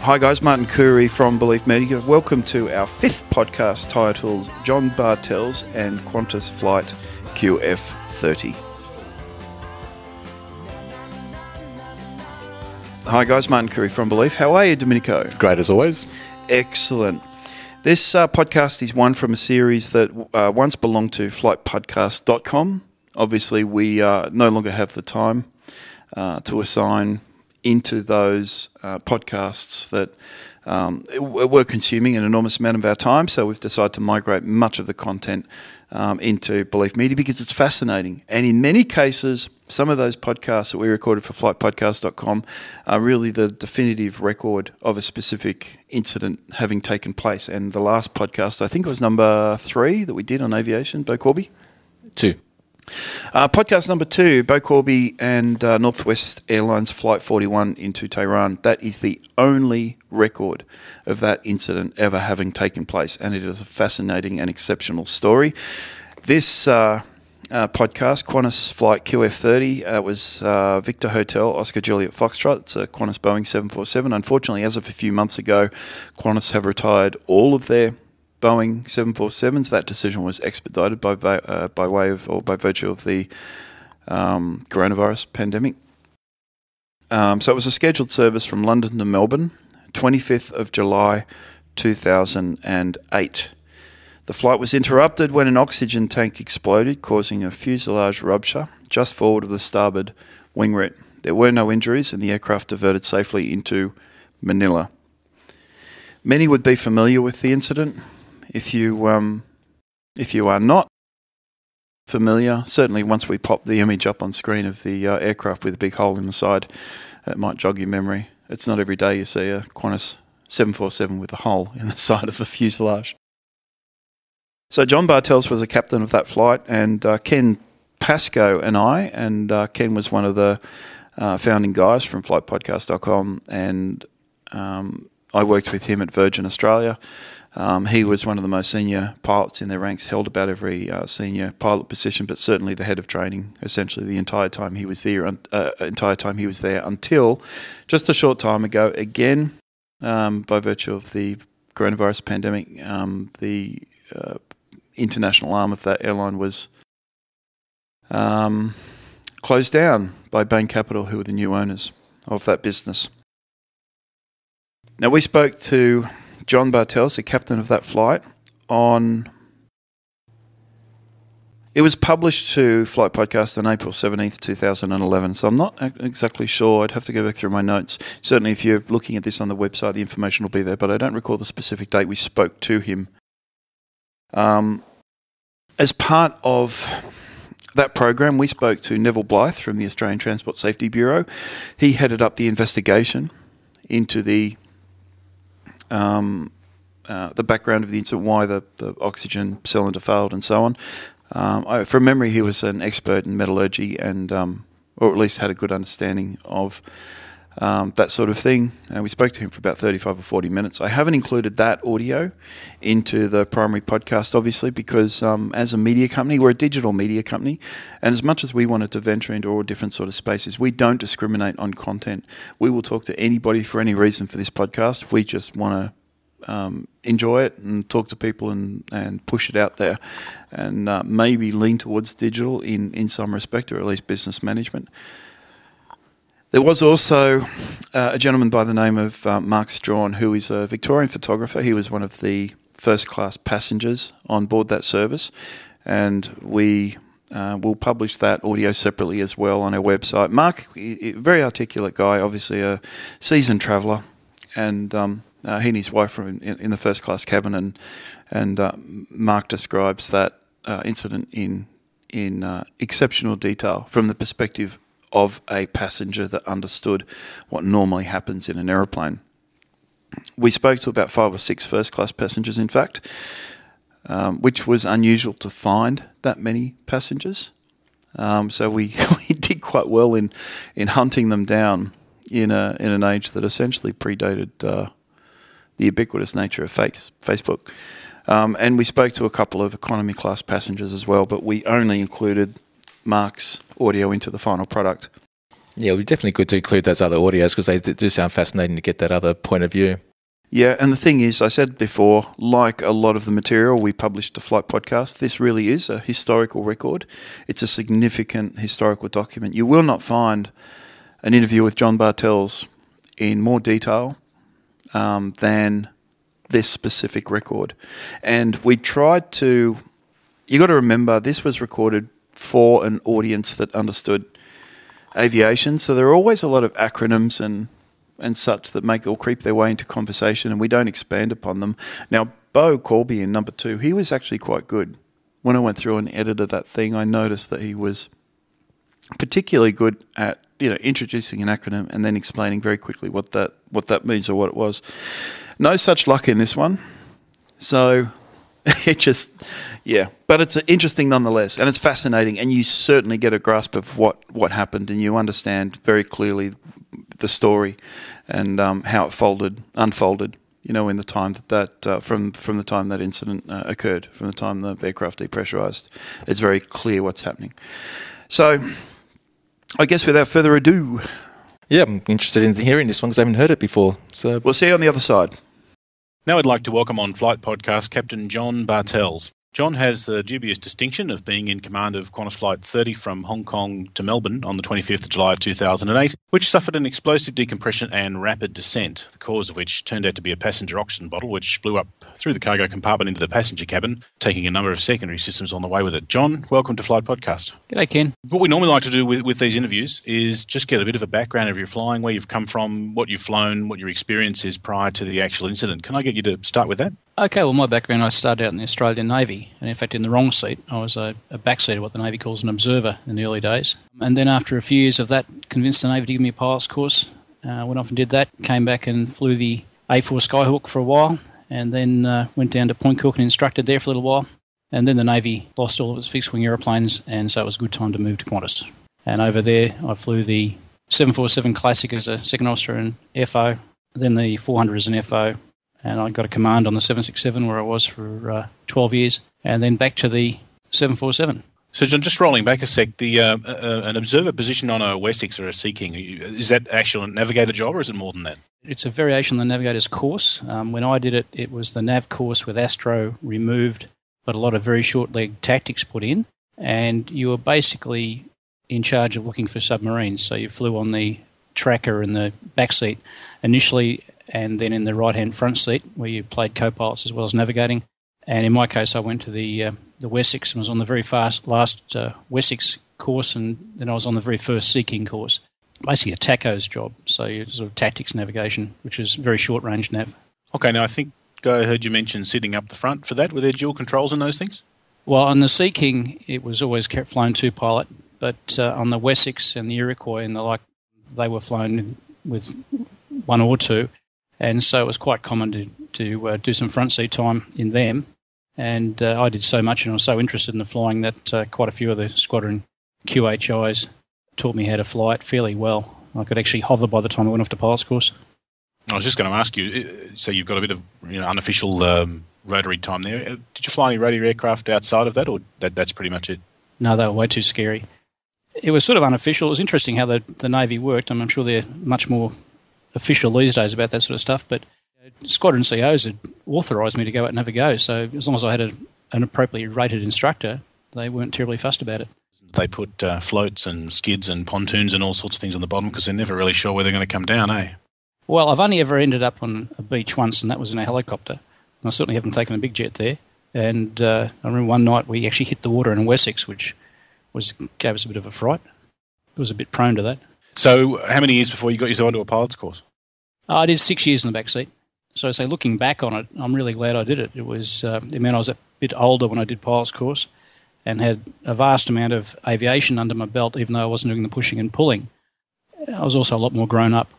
Hi guys, Martin Curry from Belief Media. Welcome to our fifth podcast titled John Bartels and Qantas Flight QF30. Hi guys, Martin Curry from Belief. How are you, Domenico? Great as always. Excellent. This podcast is one from a series that once belonged to flightpodcast.com. Obviously, we no longer have the time to assign into those podcasts that were consuming an enormous amount of our time. So we've decided to migrate much of the content into Belief Media because it's fascinating. And in many cases, some of those podcasts that we recorded for flightpodcast.com are really the definitive record of a specific incident having taken place. And the last podcast, I think it was number 3 that we did on aviation, Bo Corby? 2. Podcast number 2, Bo Corby and Northwest Airlines Flight 41 into Tehran. That is the only record of that incident ever having taken place, and it is a fascinating and exceptional story. This podcast, Qantas Flight QF30, was Victor Hotel, Oscar Juliet Foxtrot. It's a Qantas Boeing 747. Unfortunately, as of a few months ago, Qantas have retired all of their Boeing 747s. That decision was expedited by way of, or by virtue of the coronavirus pandemic. So it was a scheduled service from London to Melbourne, 25th of July 2008. The flight was interrupted when an oxygen tank exploded, causing a fuselage rupture just forward of the starboard winglet. There were no injuries, and the aircraft diverted safely into Manila. Many would be familiar with the incident. If you are not familiar, certainly once we pop the image up on screen of the aircraft with a big hole in the side, it might jog your memory. It's not every day you see a Qantas 747 with a hole in the side of the fuselage. So John Bartels was the captain of that flight, and Ken Pascoe and I, and Ken was one of the founding guys from flightpodcast.com, and I worked with him at Virgin Australia. He was one of the most senior pilots in their ranks, held about every senior pilot position, but certainly the head of training essentially the entire time he was there, until just a short time ago, again, by virtue of the coronavirus pandemic, the international arm of that airline was closed down by Bain Capital, who were the new owners of that business. Now, we spoke to John Bartels, the captain of that flight, it was published to Flight Podcast on April 17th, 2011, so I'm not exactly sure. I'd have to go back through my notes. Certainly, if you're looking at this on the website, the information will be there, but I don't recall the specific date we spoke to him. As part of that program, we spoke to Neville Blythe from the Australian Transport Safety Bureau. He headed up the investigation into the background of the incident, why the oxygen cylinder failed, and so on. From memory, he was an expert in metallurgy, and or at least had a good understanding of that sort of thing. We spoke to him for about 35 or 40 minutes. I haven't included that audio into the primary podcast, obviously, because as a media company, we're a digital media company, and as much as we wanted to venture into all different sort of spaces, we don't discriminate on content. We will talk to anybody for any reason for this podcast. We just want to enjoy it and talk to people and push it out there, and maybe lean towards digital in some respect, or at least business management. There was also a gentleman by the name of Mark Strawn, who is a Victorian photographer. He was one of the first-class passengers on board that service, and we will publish that audio separately as well on our website. Mark, a very articulate guy, obviously a seasoned traveller, and he and his wife were in the first-class cabin, and Mark describes that incident in exceptional detail from the perspective of a passenger that understood what normally happens in an aeroplane. We spoke to about 5 or 6 first-class passengers, in fact, which was unusual to find that many passengers. So we did quite well in hunting them down in an age that essentially predated the ubiquitous nature of Facebook. And we spoke to a couple of economy class passengers as well, but we only included Mark's audio into the final product. Yeah, it would be definitely good to include those other audios because they do sound fascinating to get that other point of view. Yeah, and the thing is, I said before, like a lot of the material we published to Flight Podcast, this really is a historical record. It's a significant historical document. You will not find an interview with John Bartels in more detail than this specific record. And we tried to... You got to remember, this was recorded for an audience that understood aviation, so there are always a lot of acronyms and such that make or creep their way into conversation, and we don't expand upon them. Now, Bo Corby in number 2, he was actually quite good. When I went through and edited that thing, I noticed that he was particularly good at introducing an acronym and then explaining very quickly what that means or what it was. No such luck in this one. So it just, yeah. But it's interesting nonetheless, and it's fascinating, and you certainly get a grasp of what happened, and you understand very clearly the story and how it unfolded, in the time that from the time that incident occurred, from the time the aircraft depressurized. It's very clear what's happening. So I guess without further ado... Yeah, I'm interested in hearing this one because I haven't heard it before. So we'll see you on the other side. Now I'd like to welcome on Flight Podcast Captain John Bartels. John has the dubious distinction of being in command of Qantas Flight 30 from Hong Kong to Melbourne on the 25th of July 2008, which suffered an explosive decompression and rapid descent, the cause of which turned out to be a passenger oxygen bottle which blew up through the cargo compartment into the passenger cabin, taking a number of secondary systems on the way with it. John, welcome to Flight Podcast. G'day, Ken. What we normally like to do with these interviews is just get a bit of a background of your flying, where you've come from, what you've flown, what your experience is prior to the actual incident. Can I get you to start with that? Okay, well, my background, I started out in the Australian Navy, and in fact in the wrong seat. I was a backseater, what the Navy calls an observer in the early days. And then after a few years of that, convinced the Navy to give me a pilot's course. Went off and did that, came back and flew the A4 Skyhawk for a while, and then went down to Point Cook and instructed there for a little while. And then the Navy lost all of its fixed-wing aeroplanes, and so it was a good time to move to Qantas. And over there, I flew the 747 Classic as a second officer in FO, then the 400 as an FO, and I got a command on the 767 where I was for 12 years, and then back to the 747. So, John, just rolling back a sec, an observer position on a Wessex or a Sea King, is that actually a navigator job or is it more than that? It's a variation of the navigator's course. When I did it, it was the nav course with Astro removed, but a lot of very short-leg tactics put in, and you were basically in charge of looking for submarines. So you flew on the tracker in the back seat initially, and then in the right-hand front seat where you played co-pilots as well as navigating. And in my case, I went to the Wessex and was on the very last Wessex course, and then I was on the very first Sea King course. Basically a TACO's job, so sort of tactics navigation, which is very short-range nav. Okay, now I think I heard you mention sitting up the front for that. Were there dual controls and those things? Well, on the Sea King, it was always flown two-pilot, but on the Wessex and the Iroquois and the like, they were flown with one or two. And so it was quite common to do some front seat time in them. And I did so much and I was so interested in the flying that quite a few of the squadron QHIs taught me how to fly it fairly well. I could actually hover by the time I went off to pilot's course. I was just going to ask you, so you've got a bit of unofficial rotary time there. Did you fly any rotary aircraft outside of that, or that's pretty much it? No, they were way too scary. It was sort of unofficial. It was interesting how the Navy worked. I'm sure they're much more official these days about that sort of stuff, but squadron COs had authorised me to go out and have a go, so as long as I had an appropriately rated instructor, they weren't terribly fussed about it. They put floats and skids and pontoons and all sorts of things on the bottom because they're never really sure where they're going to come down, eh? Well, I've only ever ended up on a beach once, and that was in a helicopter. And I certainly haven't taken a big jet there. And I remember one night we actually hit the water in a Wessex, which gave us a bit of a fright. It was a bit prone to that. So how many years before you got yourself onto a pilot's course? I did 6 years in the back seat. So I say, looking back on it, I'm really glad I did it. It meant I was a bit older when I did pilot's course and had a vast amount of aviation under my belt, even though I wasn't doing the pushing and pulling. I was also a lot more grown up.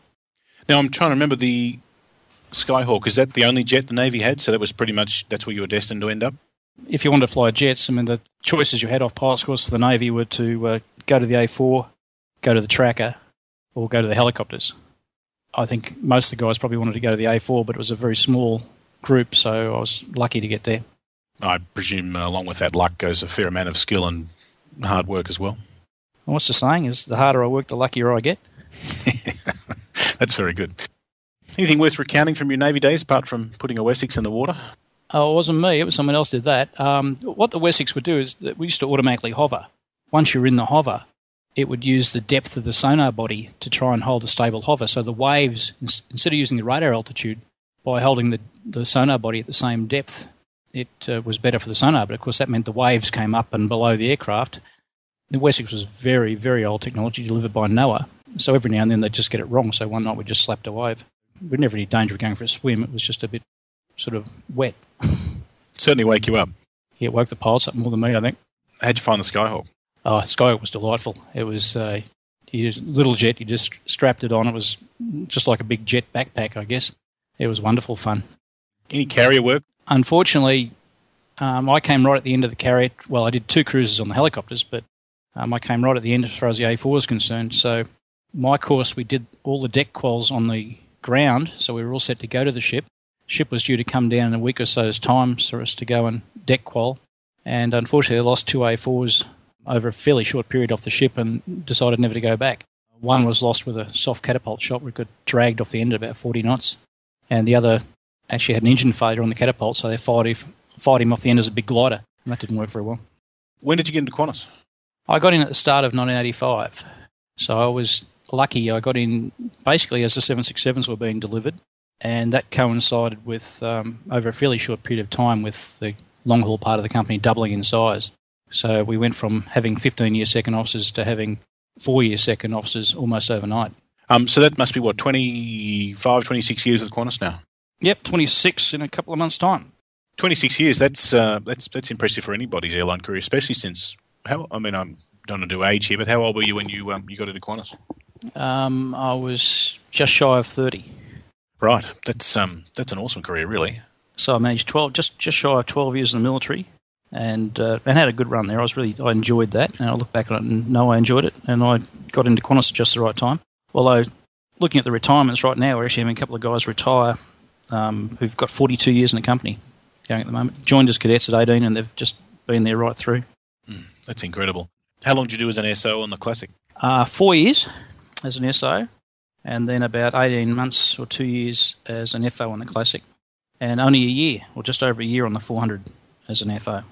Now, I'm trying to remember the Skyhawk. Is that the only jet the Navy had? So that was pretty much, that's where you were destined to end up? If you wanted to fly jets, the choices you had off pilot's course for the Navy were to go to the A4, go to the tracker, or go to the helicopters. I think most of the guys probably wanted to go to the A4, but it was a very small group, so I was lucky to get there. I presume along with that luck goes a fair amount of skill and hard work as well. And what's the saying? Is the harder I work, the luckier I get. That's very good. Anything worth recounting from your Navy days apart from putting a Wessex in the water? Oh, it wasn't me. It was someone else did that. What the Wessex would do is that we used to automatically hover. Once you're in the hover, it would use the depth of the sonar body to try and hold a stable hover. So the waves, instead of using the radar altitude, by holding the sonar body at the same depth, it was better for the sonar. But, of course, that meant the waves came up and below the aircraft. The Wessex was very, very old technology delivered by NOAA. So every now and then they'd just get it wrong. So one night we just slapped a wave. We were never in any danger of going for a swim. It was just a bit sort of wet. Certainly wake you up. Yeah, it woke the pilots up more than me, I think. How'd you find the Skyhawk? Oh, Skyhawk was delightful. It was little jet. You just strapped it on. It was just like a big jet backpack, I guess. It was wonderful fun. Any carrier work? Unfortunately, I came right at the end of the carrier. Well, I did 2 cruises on the helicopters, but I came right at the end as far as the A4 was concerned. So my course, we did all the deck quals on the ground, so we were all set to go to the ship. Ship was due to come down in a week or so's time for us to go and deck qual. And unfortunately, I lost 2 A4s over a fairly short period off the ship and decided never to go back. One was lost with a soft catapult shot where it got dragged off the end at about 40 knots. And the other actually had an engine failure on the catapult, so they fired him off the end as a big glider. And that didn't work very well. When did you get into Qantas? I got in at the start of 1985. So I was lucky. I got in basically as the 767s were being delivered. And that coincided with, over a fairly short period of time, with the long-haul part of the company doubling in size. So we went from having 15-year second officers to having 4-year second officers almost overnight. So that must be, 25, 26 years with Qantas now? Yep, 26 in a couple of months' time. 26 years, that's impressive for anybody's airline career, especially since, I don't want to do age here, but how old were you when you got into Qantas? I was just shy of 30. Right, that's an awesome career, really. So I managed just shy of 12 years in the military, and had a good run there. I enjoyed that, and I look back on it and know I enjoyed it, and I got into Qantas at just the right time. Although, looking at the retirements right now, we're actually having a couple of guys retire who've got 42 years in the company going at the moment. Joined as cadets at 18, and they've just been there right through. That's incredible. How long did you do as an SO on the Classic? 4 years as an SO, and then about 18 months or 2 years as an FO on the Classic, and only a year, or just over a year on the 400 as an FO.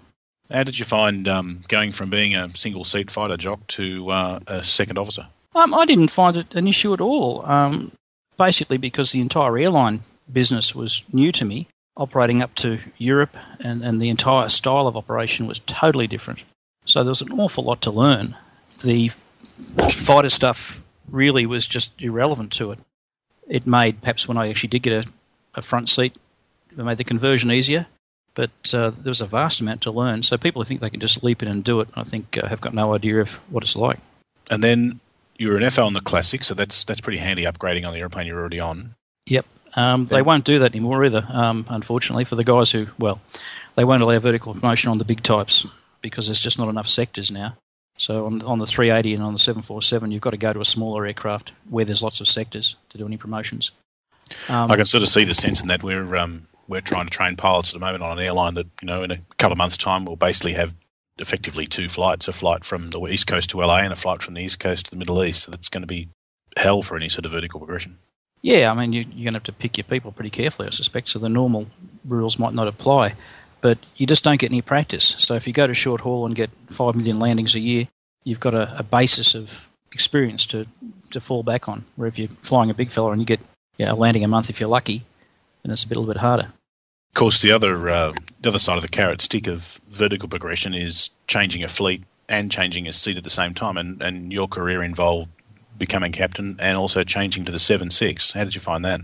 How did you find going from being a single-seat fighter jock to a second officer? I didn't find it an issue at all, basically because the entire airline business was new to me, operating up to Europe, and the entire style of operation was totally different. So there was an awful lot to learn. The fighter stuff really was just irrelevant to it. It made, perhaps when I actually did get a front seat, it made the conversion easier, but there was a vast amount to learn. So people who think they can just leap in and do it, I think have got no idea of what it's like. And then you were an FO on the Classic, so that's pretty handy upgrading on the airplane you're already on. Yep. They won't do that anymore either, unfortunately, for the guys who, they won't allow vertical promotion on the big types because there's just not enough sectors now. So on the 380 and on the 747, you've got to go to a smaller aircraft where there's lots of sectors to do any promotions. I can sort of see the sense in that we're trying to train pilots at the moment on an airline that, in a couple of months' time will basically have effectively 2 flights, a flight from the East Coast to LA and a flight from the East Coast to the Middle East. So that's going to be hell for any sort of vertical progression. Yeah, I mean, you're going to have to pick your people pretty carefully, I suspect, so the normal rules might not apply. But you just don't get any practice. So if you go to short haul and get 5 million landings a year, you've got a basis of experience to fall back on. Where if you're flying a big fella and you get a landing a month if you're lucky, then it's a little bit harder. Of course, the other side of the carrot stick of vertical progression is changing a fleet and changing a seat at the same time. And your career involved becoming captain and also changing to the 7.6. How did you find that?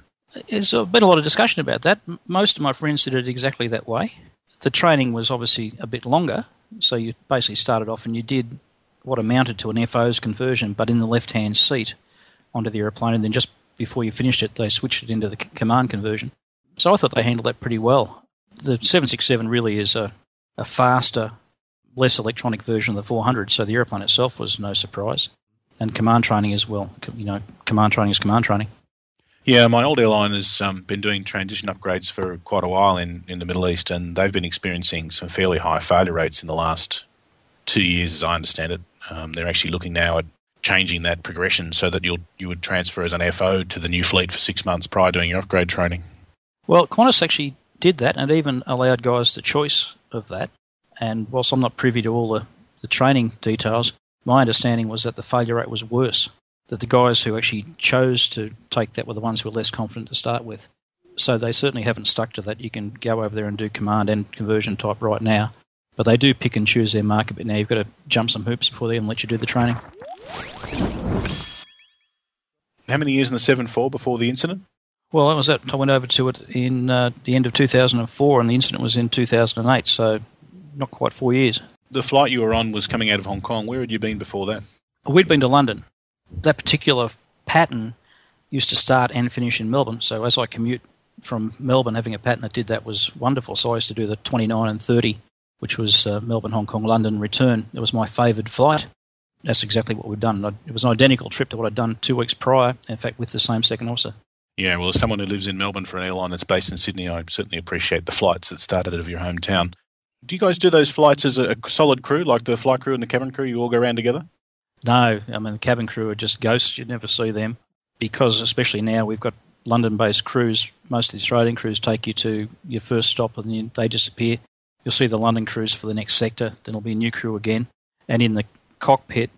There's been a lot of discussion about that. Most of my friends did it exactly that way. The training was obviously a bit longer, so you basically started off and you did what amounted to an FO's conversion, but in the left-hand seat onto the aeroplane, and then just before you finished it, they switched it into the command conversion. So I thought they handled that pretty well. The 767 really is a faster, less electronic version of the 400, so the aeroplane itself was no surprise. And command training as well. Command training is command training. Yeah, my old airline has been doing transition upgrades for quite a while in the Middle East, and they've been experiencing some fairly high failure rates in the last 2 years, as I understand it. They're actually looking now at changing that progression so that you would transfer as an FO to the new fleet for 6 months prior to doing your upgrade training. Well, Qantas actually did that and even allowed guys the choice of that. And whilst I'm not privy to all the training details, my understanding was that the failure rate was worse, that the guys who actually chose to take that were the ones who were less confident to start with. So they certainly haven't stuck to that. You can go over there and do command and conversion type right now, but they do pick and choose their market. But now you've got to jump some hoops before they even let you do the training. How many years in the 7-4 before the incident? Well, that was it. I went over to it in the end of 2004, and the incident was in 2008, so not quite 4 years. The flight you were on was coming out of Hong Kong. Where had you been before that? We'd been to London. That particular pattern used to start and finish in Melbourne, so as I commute from Melbourne, having a pattern that did that was wonderful. So I used to do the 29 and 30, which was Melbourne, Hong Kong, London return. It was my favoured flight. That's exactly what we've done. It was an identical trip to what I'd done 2 weeks prior, in fact, with the same second officer. Yeah, well, as someone who lives in Melbourne for an airline that's based in Sydney, I certainly appreciate the flights that started out of your hometown. Do you guys do those flights as a solid crew, like the flight crew and the cabin crew? You all go around together? No, I mean, the cabin crew are just ghosts. You'd never see them because, especially now, we've got London-based crews. Most of the Australian crews take you to your first stop and then they disappear. You'll see the London crews for the next sector, then there'll be a new crew again. And in the cockpit,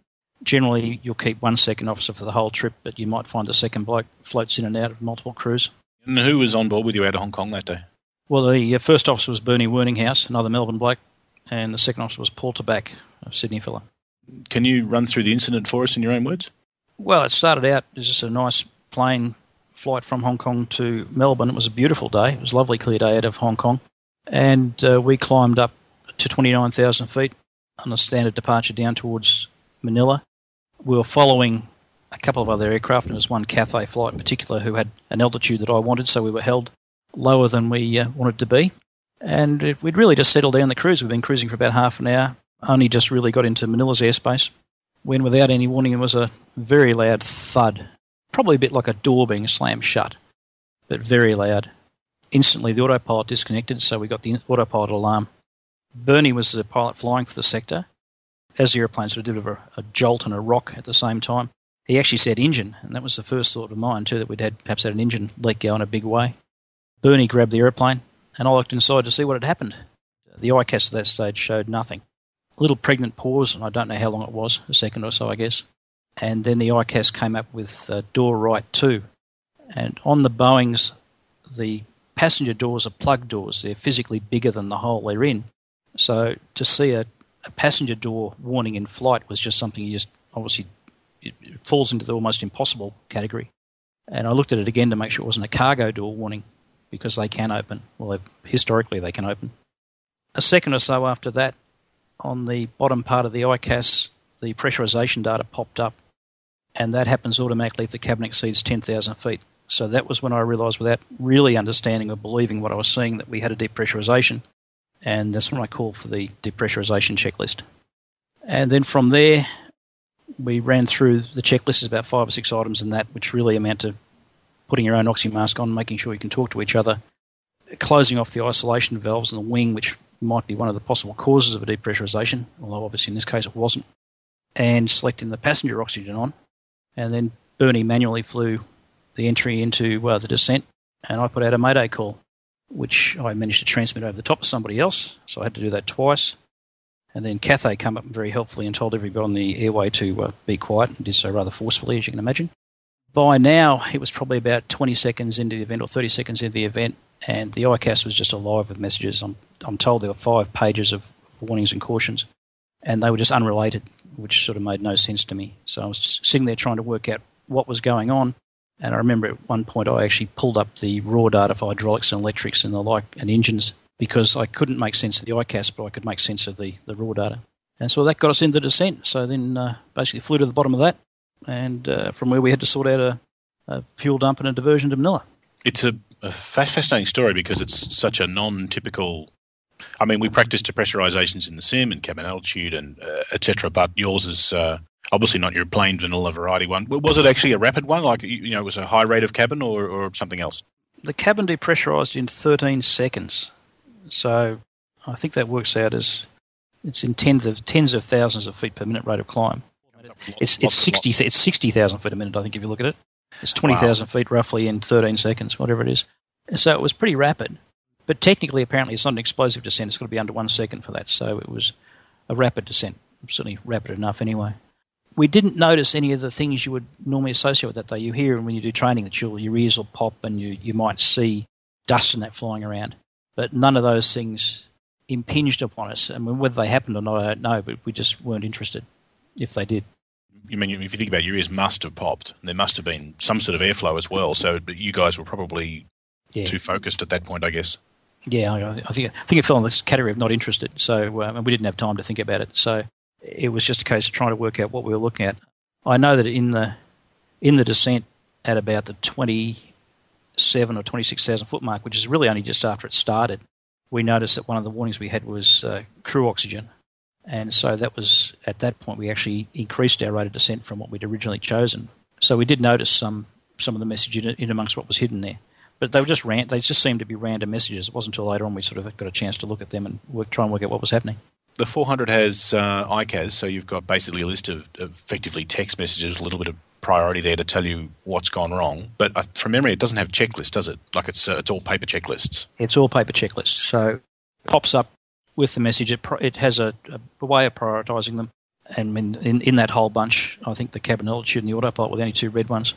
generally you'll keep one second officer for the whole trip, but you might find the second bloke floats in and out of multiple crews. And who was on board with you out of Hong Kong that day? Well, the first officer was Bernie Werninghouse, another Melbourne bloke, and the second officer was Paul Tabak, a Sydney fella. Can you run through the incident for us in your own words? Well, it started out as just a nice plane flight from Hong Kong to Melbourne. It was a beautiful day. It was a lovely clear day out of Hong Kong. And we climbed up to 29,000 feet on a standard departure down towards Manila. We were following a couple of other aircraft, and there was one Cathay flight in particular who had an altitude that I wanted, so we were held lower than we wanted to be. And we'd really just settled down the cruise. We'd been cruising for about half an hour, only just really got into Manila's airspace, when without any warning it was a very loud thud, probably a bit like a door being slammed shut, but very loud. Instantly the autopilot disconnected, so we got the autopilot alarm. Bernie was the pilot flying for the sector. As the aeroplane sort of did a jolt and a rock at the same time, he actually said engine, and that was the first thought of mine too, that we'd perhaps had an engine leak go in a big way. Bernie grabbed the aeroplane, and I looked inside to see what had happened. The ICAS at that stage showed nothing. A little pregnant pause, and I don't know how long it was, a second or so, I guess. And then the ICAS came up with door right 2. And on the Boeings, the passenger doors are plug doors. They're physically bigger than the hole they're in. So to see a passenger door warning in flight was just something you just, obviously, it falls into the almost impossible category. And I looked at it again to make sure it wasn't a cargo door warning, because they can open. Well, historically they can open. A second or so after that, on the bottom part of the ICAS, the pressurisation data popped up, and that happens automatically if the cabin exceeds 10,000 feet. So that was when I realised, without really understanding or believing what I was seeing, that we had a depressurisation, and that's when I called for the depressurisation checklist. And then from there, we ran through the checklist. There's about 5 or 6 items in that, which really amount to putting your own oxygen mask on, making sure you can talk to each other, closing off the isolation valves in the wing, which might be one of the possible causes of a depressurisation, although obviously in this case it wasn't, and selecting the passenger oxygen on. And then Bernie manually flew the entry into the descent, and I put out a mayday call, which I managed to transmit over the top of somebody else, so I had to do that twice. And then Cathay came up very helpfully and told everybody on the airway to be quiet, and did so rather forcefully, as you can imagine. By now, it was probably about 20 seconds into the event, or 30 seconds into the event, and the ICAS was just alive with messages. I'm told there were 5 pages of warnings and cautions, and they were just unrelated, which sort of made no sense to me. So I was just sitting there trying to work out what was going on, and I remember at one point I actually pulled up the raw data for hydraulics and electrics and the like, and engines, because I couldn't make sense of the ICAS, but I could make sense of the raw data. And so that got us into descent. So then basically flew to the bottom of that, and from where we had to sort out a fuel dump and a diversion to Manila. It's a fascinating story because it's such a non-typical... I mean, we practice depressurizations in the sim and cabin altitude and etc., but yours is obviously not your plain vanilla variety one. Was it actually a rapid one? Like, it was a high rate of cabin or something else? The cabin depressurised in 13 seconds. So I think that works out as it's in tens of thousands of feet per minute rate of climb. It's 60,000 feet a minute, I think, if you look at it. It's 20,000 feet roughly in 13 seconds, whatever it is. So it was pretty rapid. But technically, apparently, it's not an explosive descent. It's got to be under 1 second for that. So it was a rapid descent, certainly rapid enough anyway. We didn't notice any of the things you would normally associate with that, though. You hear when you do training that your ears will pop and you might see dust and that flying around. But none of those things impinged upon us. I mean, whether they happened or not, I don't know, but we just weren't interested if they did. You mean, if you think about it, your ears must have popped. There must have been some sort of airflow as well. So you guys were probably too focused at that point, I guess. Yeah, I think it fell in this category of not interested. So and we didn't have time to think about it. So it was just a case of trying to work out what we were looking at. I know that in the descent at about the 27 or 26,000 foot mark, which is really only just after it started, we noticed that one of the warnings we had was crew oxygen. And so that was, at that point, we actually increased our rate of descent from what we'd originally chosen. So we did notice some of the message in amongst what was hidden there. But they just seemed to be random messages. It wasn't until later on we sort of got a chance to look at them and try and work out what was happening. The 400 has ICAS, so you've got basically a list of effectively text messages, a little bit of priority there to tell you what's gone wrong. But from memory, it doesn't have checklists, does it? Like it's all paper checklists. It's all paper checklists. So it pops up with the message. It has a way of prioritising them. And in that whole bunch, I think the cabin altitude and the autopilot were the only two red ones.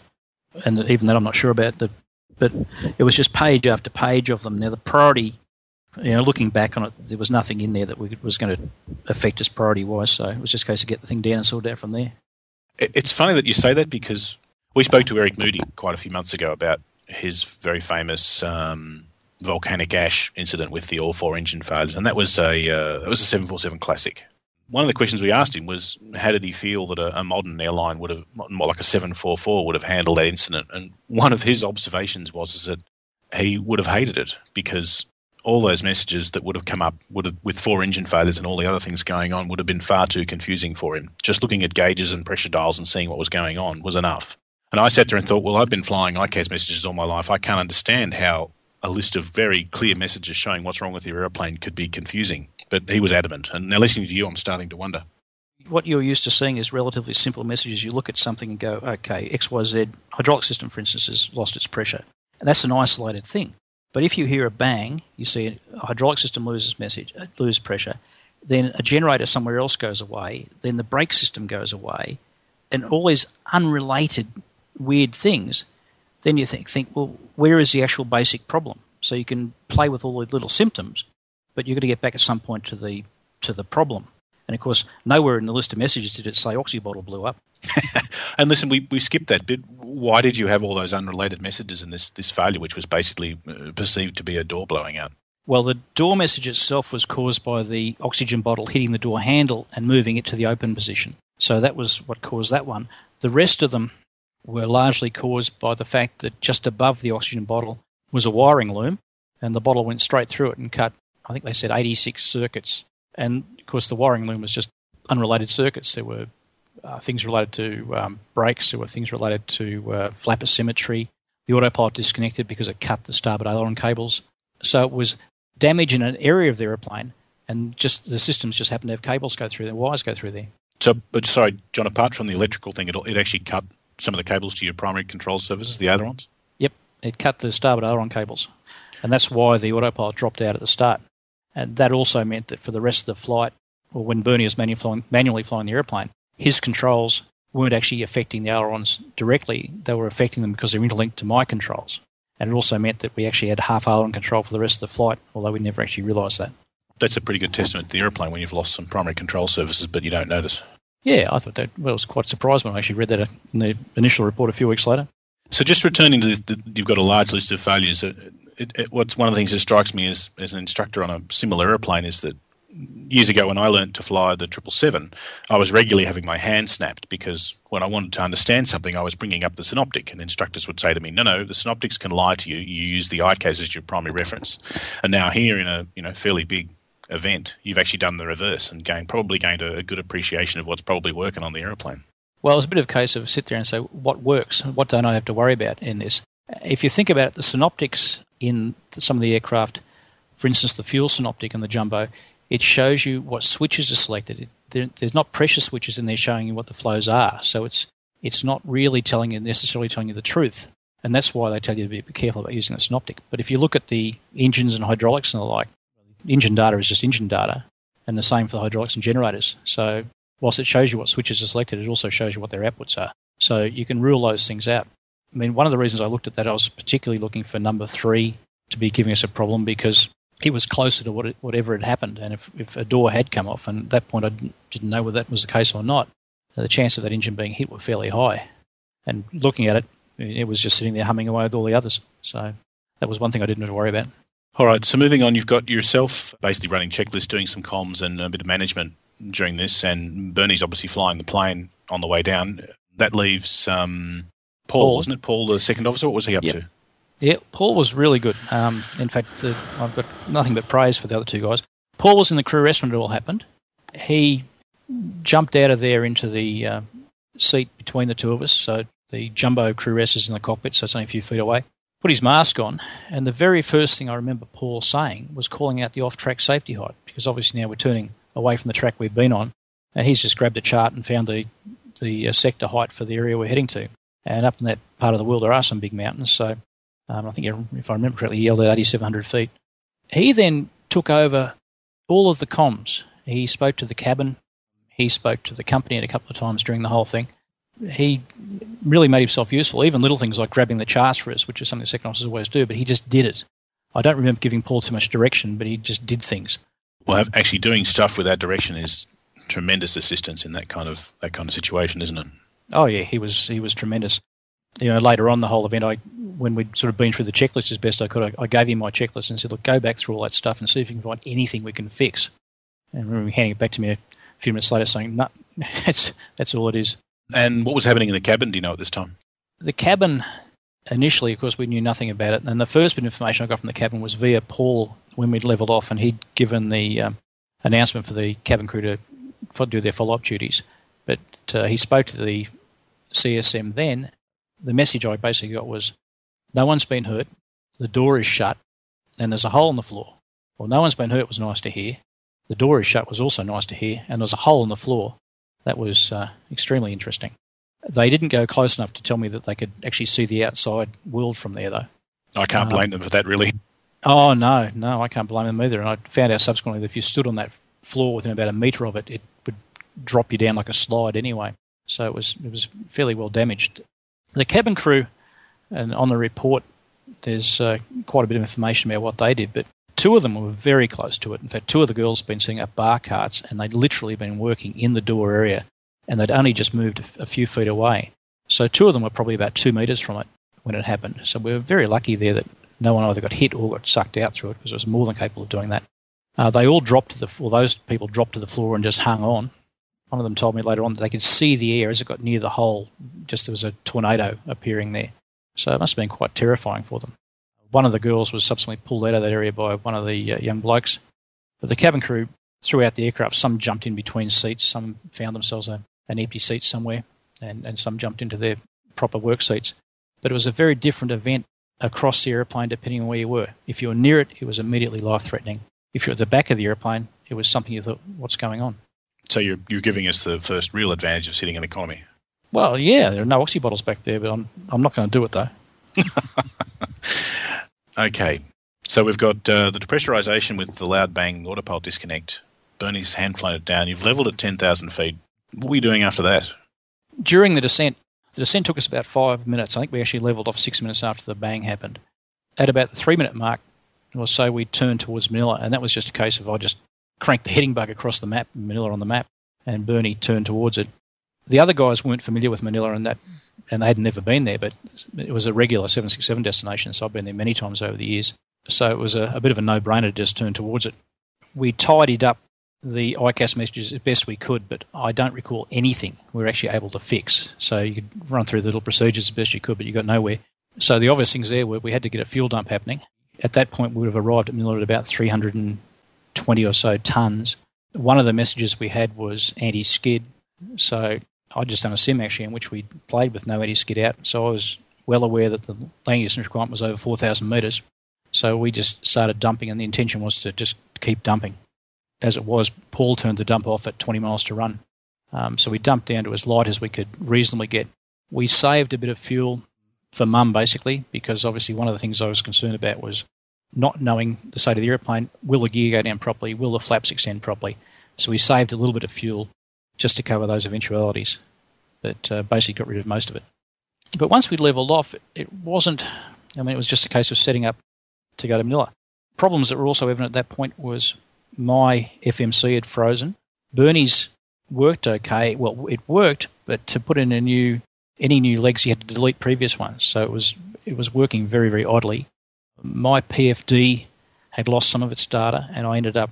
And even that I'm not sure about. But it was just page after page of them. Now, the priority, looking back on it, there was nothing in there that was going to affect us priority-wise. So it was just a case of get the thing down and sort it out from there. It's funny that you say that because we spoke to Eric Moody quite a few months ago about his very famous volcanic ash incident with the all-four engine failures, and that was a 747 Classic. One of the questions we asked him was, how did he feel that a modern airline would have, more like a 744, would have handled that incident? And one of his observations was that he would have hated it because all those messages that would have come up with four engine failures and all the other things going on would have been far too confusing for him. Just looking at gauges and pressure dials and seeing what was going on was enough. And I sat there and thought, well, I've been flying ICAS messages all my life. I can't understand how a list of very clear messages showing what's wrong with your airplane could be confusing. But he was adamant. And now listening to you, I'm starting to wonder. What you're used to seeing is relatively simple messages. You look at something and go, okay, XYZ, hydraulic system, for instance, has lost its pressure. And that's an isolated thing. But if you hear a bang, you see a hydraulic system loses pressure, then a generator somewhere else goes away, then the brake system goes away, and all these unrelated weird things, then you think, well, where is the actual basic problem? So you can play with all the little symptoms, but you've got to get back at some point to the problem. And, of course, nowhere in the list of messages did it say oxybottle blew up. And listen, we skipped that bit. Why did you have all those unrelated messages in this failure, which was basically perceived to be a door blowing out? Well, the door message itself was caused by the oxygen bottle hitting the door handle and moving it to the open position. So that was what caused that one. The rest of them were largely caused by the fact that just above the oxygen bottle was a wiring loom, and the bottle went straight through it and cut, I think they said, 86 circuits. And, of course, the wiring loom was just unrelated circuits. There were things related to brakes. There were things related to flapper symmetry. The autopilot disconnected because it cut the starboard aileron cables. So it was damage in an area of the aeroplane, and just the systems just happened to have cables go through there, wires go through there. So, but sorry, John, apart from the electrical thing, it actually cut some of the cables to your primary control surfaces, the ailerons? Yep, it cut the starboard aileron cables. And that's why the autopilot dropped out at the start. And that also meant that for the rest of the flight, or when Bernie was manually flying the airplane, his controls weren't actually affecting the ailerons directly. They were affecting them because they're interlinked to my controls. And it also meant that we actually had half aileron control for the rest of the flight, although we never actually realised that. That's a pretty good testament to the airplane when you've lost some primary control surfaces, but you don't notice. Yeah, I thought that. Well, I was quite surprised when I actually read that in the initial report a few weeks later. So just returning to this, you've got a large list of failures. What's one of the things that strikes me as an instructor on a similar airplane is that years ago when I learned to fly the 777, I was regularly having my hand snapped because when I wanted to understand something, I was bringing up the synoptic, and instructors would say to me, no, the synoptics can lie to you. You use the ICAS as your primary reference. And now here in a fairly big event, you've actually done the reverse and probably gained a good appreciation of what's probably working on the aeroplane. Well, it's a bit of a case of sit there and say, what works? What don't I have to worry about in this? If you think about it, the synoptics in some of the aircraft, for instance, the fuel synoptic and the jumbo, it shows you what switches are selected. There's not pressure switches in there showing you what the flows are. So it's not really necessarily telling you the truth. And that's why they tell you to be careful about using the synoptic. But if you look at the engines and hydraulics and the like, engine data is just engine data, and the same for the hydraulics and generators. So whilst it shows you what switches are selected, it also shows you what their outputs are. So you can rule those things out. I mean, one of the reasons I looked at that, I was particularly looking for number 3 to be giving us a problem because it was closer to whatever had happened. And if a door had come off, and at that point I didn't know whether that was the case or not, the chance of that engine being hit were fairly high. And looking at it, it was just sitting there humming away with all the others. So that was one thing I didn't have to worry about. All right, so moving on, you've got yourself basically running checklists, doing some comms and a bit of management during this, and Bernie's obviously flying the plane on the way down. That leaves Paul, wasn't it? Paul, the second officer, what was he up to? Yeah, Paul was really good. In fact, I've got nothing but praise for the other two guys. Paul was in the crew rest when it all happened. He jumped out of there into the seat between the two of us, so the jumbo crew rest is in the cockpit, so it's only a few feet away. Put his mask on, and the very first thing I remember Paul saying was calling out the off-track safety height, because obviously now we're turning away from the track we've been on, and he's just grabbed a chart and found the sector height for the area we're heading to. And up in that part of the world there are some big mountains, so I think, if I remember correctly, he yelled at 8,700 feet. He then took over all of the comms. He spoke to the cabin. He spoke to the company a couple of times during the whole thing. He really made himself useful, even little things like grabbing the charts for us, which is something the second officers always do, but he just did it. I don't remember giving Paul too much direction, but he just did things. Well, actually doing stuff with that direction is tremendous assistance in that kind of situation, isn't it? Oh, yeah, he was tremendous. You know, later on the whole event, when we'd sort of been through the checklist as best I could, I gave him my checklist and said, look, go back through all that stuff and see if you can find anything we can fix. And I remember handing it back to me a few minutes later saying, no, that's all it is. And what was happening in the cabin, do you know, at this time? The cabin, initially, of course, we knew nothing about it. And the first bit of information I got from the cabin was via Paul when we'd levelled off, and he'd given the announcement for the cabin crew to do their follow-up duties. But he spoke to the CSM then. The message I basically got was, no one's been hurt, the door is shut, and there's a hole in the floor. Well, no one's been hurt was nice to hear. The door is shut was also nice to hear, and there's a hole in the floor. That was extremely interesting. They didn't go close enough to tell me that they could actually see the outside world from there, though. I can't blame them for that, really. Oh, no, I can't blame them either. And I found out subsequently that if you stood on that floor within about a metre of it, it would drop you down like a slide anyway. So it was fairly well damaged. The cabin crew, and on the report, there's quite a bit of information about what they did, but two of them were very close to it. In fact, two of the girls had been setting up bar carts, and they'd literally been working in the door area, and they'd only just moved a few feet away. So two of them were probably about 2 metres from it when it happened. So we were very lucky there that no one either got hit or got sucked out through it, because it was more than capable of doing that. They all dropped those people dropped to the floor and just hung on. One of them told me later on that they could see the air as it got near the hole, just there was a tornado appearing there. So it must have been quite terrifying for them. One of the girls was subsequently pulled out of that area by one of the young blokes. But the cabin crew, throughout the aircraft, some jumped in between seats, some found themselves an empty seat somewhere, and some jumped into their proper work seats. But it was a very different event across the airplane depending on where you were. If you were near it, it was immediately life-threatening. If you're at the back of the airplane, it was something you thought, what's going on? So you're giving us the first real advantage of sitting in economy. Well, yeah, there are no oxy bottles back there, but I'm not going to do it, though. Okay, so we've got the depressurisation with the loud bang autopilot disconnect. Bernie's hand flown it down. You've levelled at 10,000 feet. What were you doing after that? During the descent took us about 5 minutes. I think we actually levelled off 6 minutes after the bang happened. At about the 3 minute mark or so, we turned towards Manila, and that was just a case of I just cranked the heading bug across the map, Manila on the map, and Bernie turned towards it. The other guys weren't familiar with Manila and they had never been there, but it was a regular 767 destination, so I've been there many times over the years. So it was a bit of a no-brainer to just turn towards it. We tidied up the ICAS messages as best we could, but I don't recall anything we were actually able to fix. So you could run through the little procedures as best you could, but you got nowhere. So the obvious things there were we had to get a fuel dump happening. At that point, we would have arrived at Manila at about 320 or so tonnes. One of the messages we had was anti-skid, so I'd just done a sim actually in which we played with no anti-skid out, so I was well aware that the landing distance requirement was over 4,000 metres. So we just started dumping, and the intention was to just keep dumping. as it was, Paul turned the dump off at 20 miles to run. So we dumped down to as light as we could reasonably get. We saved a bit of fuel for Mum, basically, because obviously one of the things I was concerned about was not knowing the state of the airplane. Will the gear go down properly? Will the flaps extend properly? So we saved a little bit of fuel just to cover those eventualities, but basically got rid of most of it. But once we'd levelled off, it wasn't, it was just a case of setting up to go to Manila. Problems that were also evident at that point was my FMC had frozen. Bernie's worked okay. Well, it worked, but to put in any new legs, you had to delete previous ones. So it was working very, very oddly. My PFD had lost some of its data, and we ended up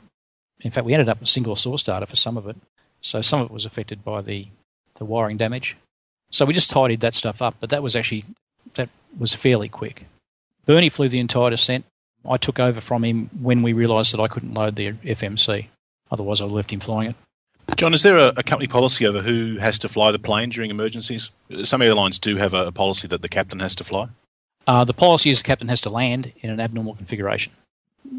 with single source data for some of it. So some of it was affected by the wiring damage. So we just tidied that stuff up, but that was fairly quick. Bernie flew the entire descent. I took over from him when we realised that I couldn't load the FMC. Otherwise, I left him flying it. John, is there a company policy over who has to fly the plane during emergencies? Some airlines do have a policy that the captain has to fly. The policy is the captain has to land in an abnormal configuration.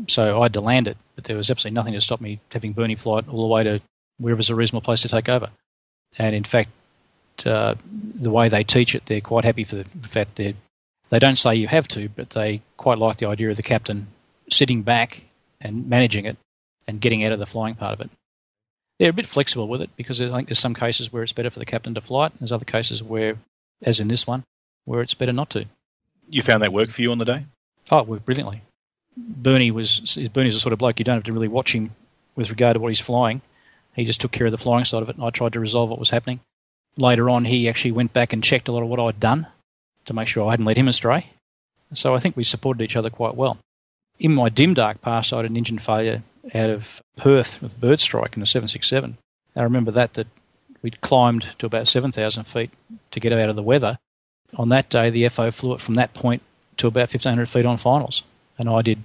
So I had to land it, but there was absolutely nothing to stop me having Bernie fly it all the way to wherever's a reasonable place to take over. And in fact, the way they teach it, they're quite happy for the fact that they don't say you have to, but they quite like the idea of the captain sitting back and managing it and getting out of the flying part of it. They're a bit flexible with it because I think there's some cases where it's better for the captain to fly it. There's other cases where, as in this one, where it's better not to. You found that worked for you on the day? Oh, it worked brilliantly. Bernie's the sort of bloke you don't have to really watch him with regard to what he's flying. He just took care of the flying side of it, and I tried to resolve what was happening. Later on, he actually went back and checked a lot of what I'd done to make sure I hadn't led him astray. So I think we supported each other quite well. In my dim dark past, I had an engine failure out of Perth with a bird strike in a 767. I remember that we'd climbed to about 7,000 feet to get out of the weather. On that day, the FO flew it from that point to about 1,500 feet on finals, and I did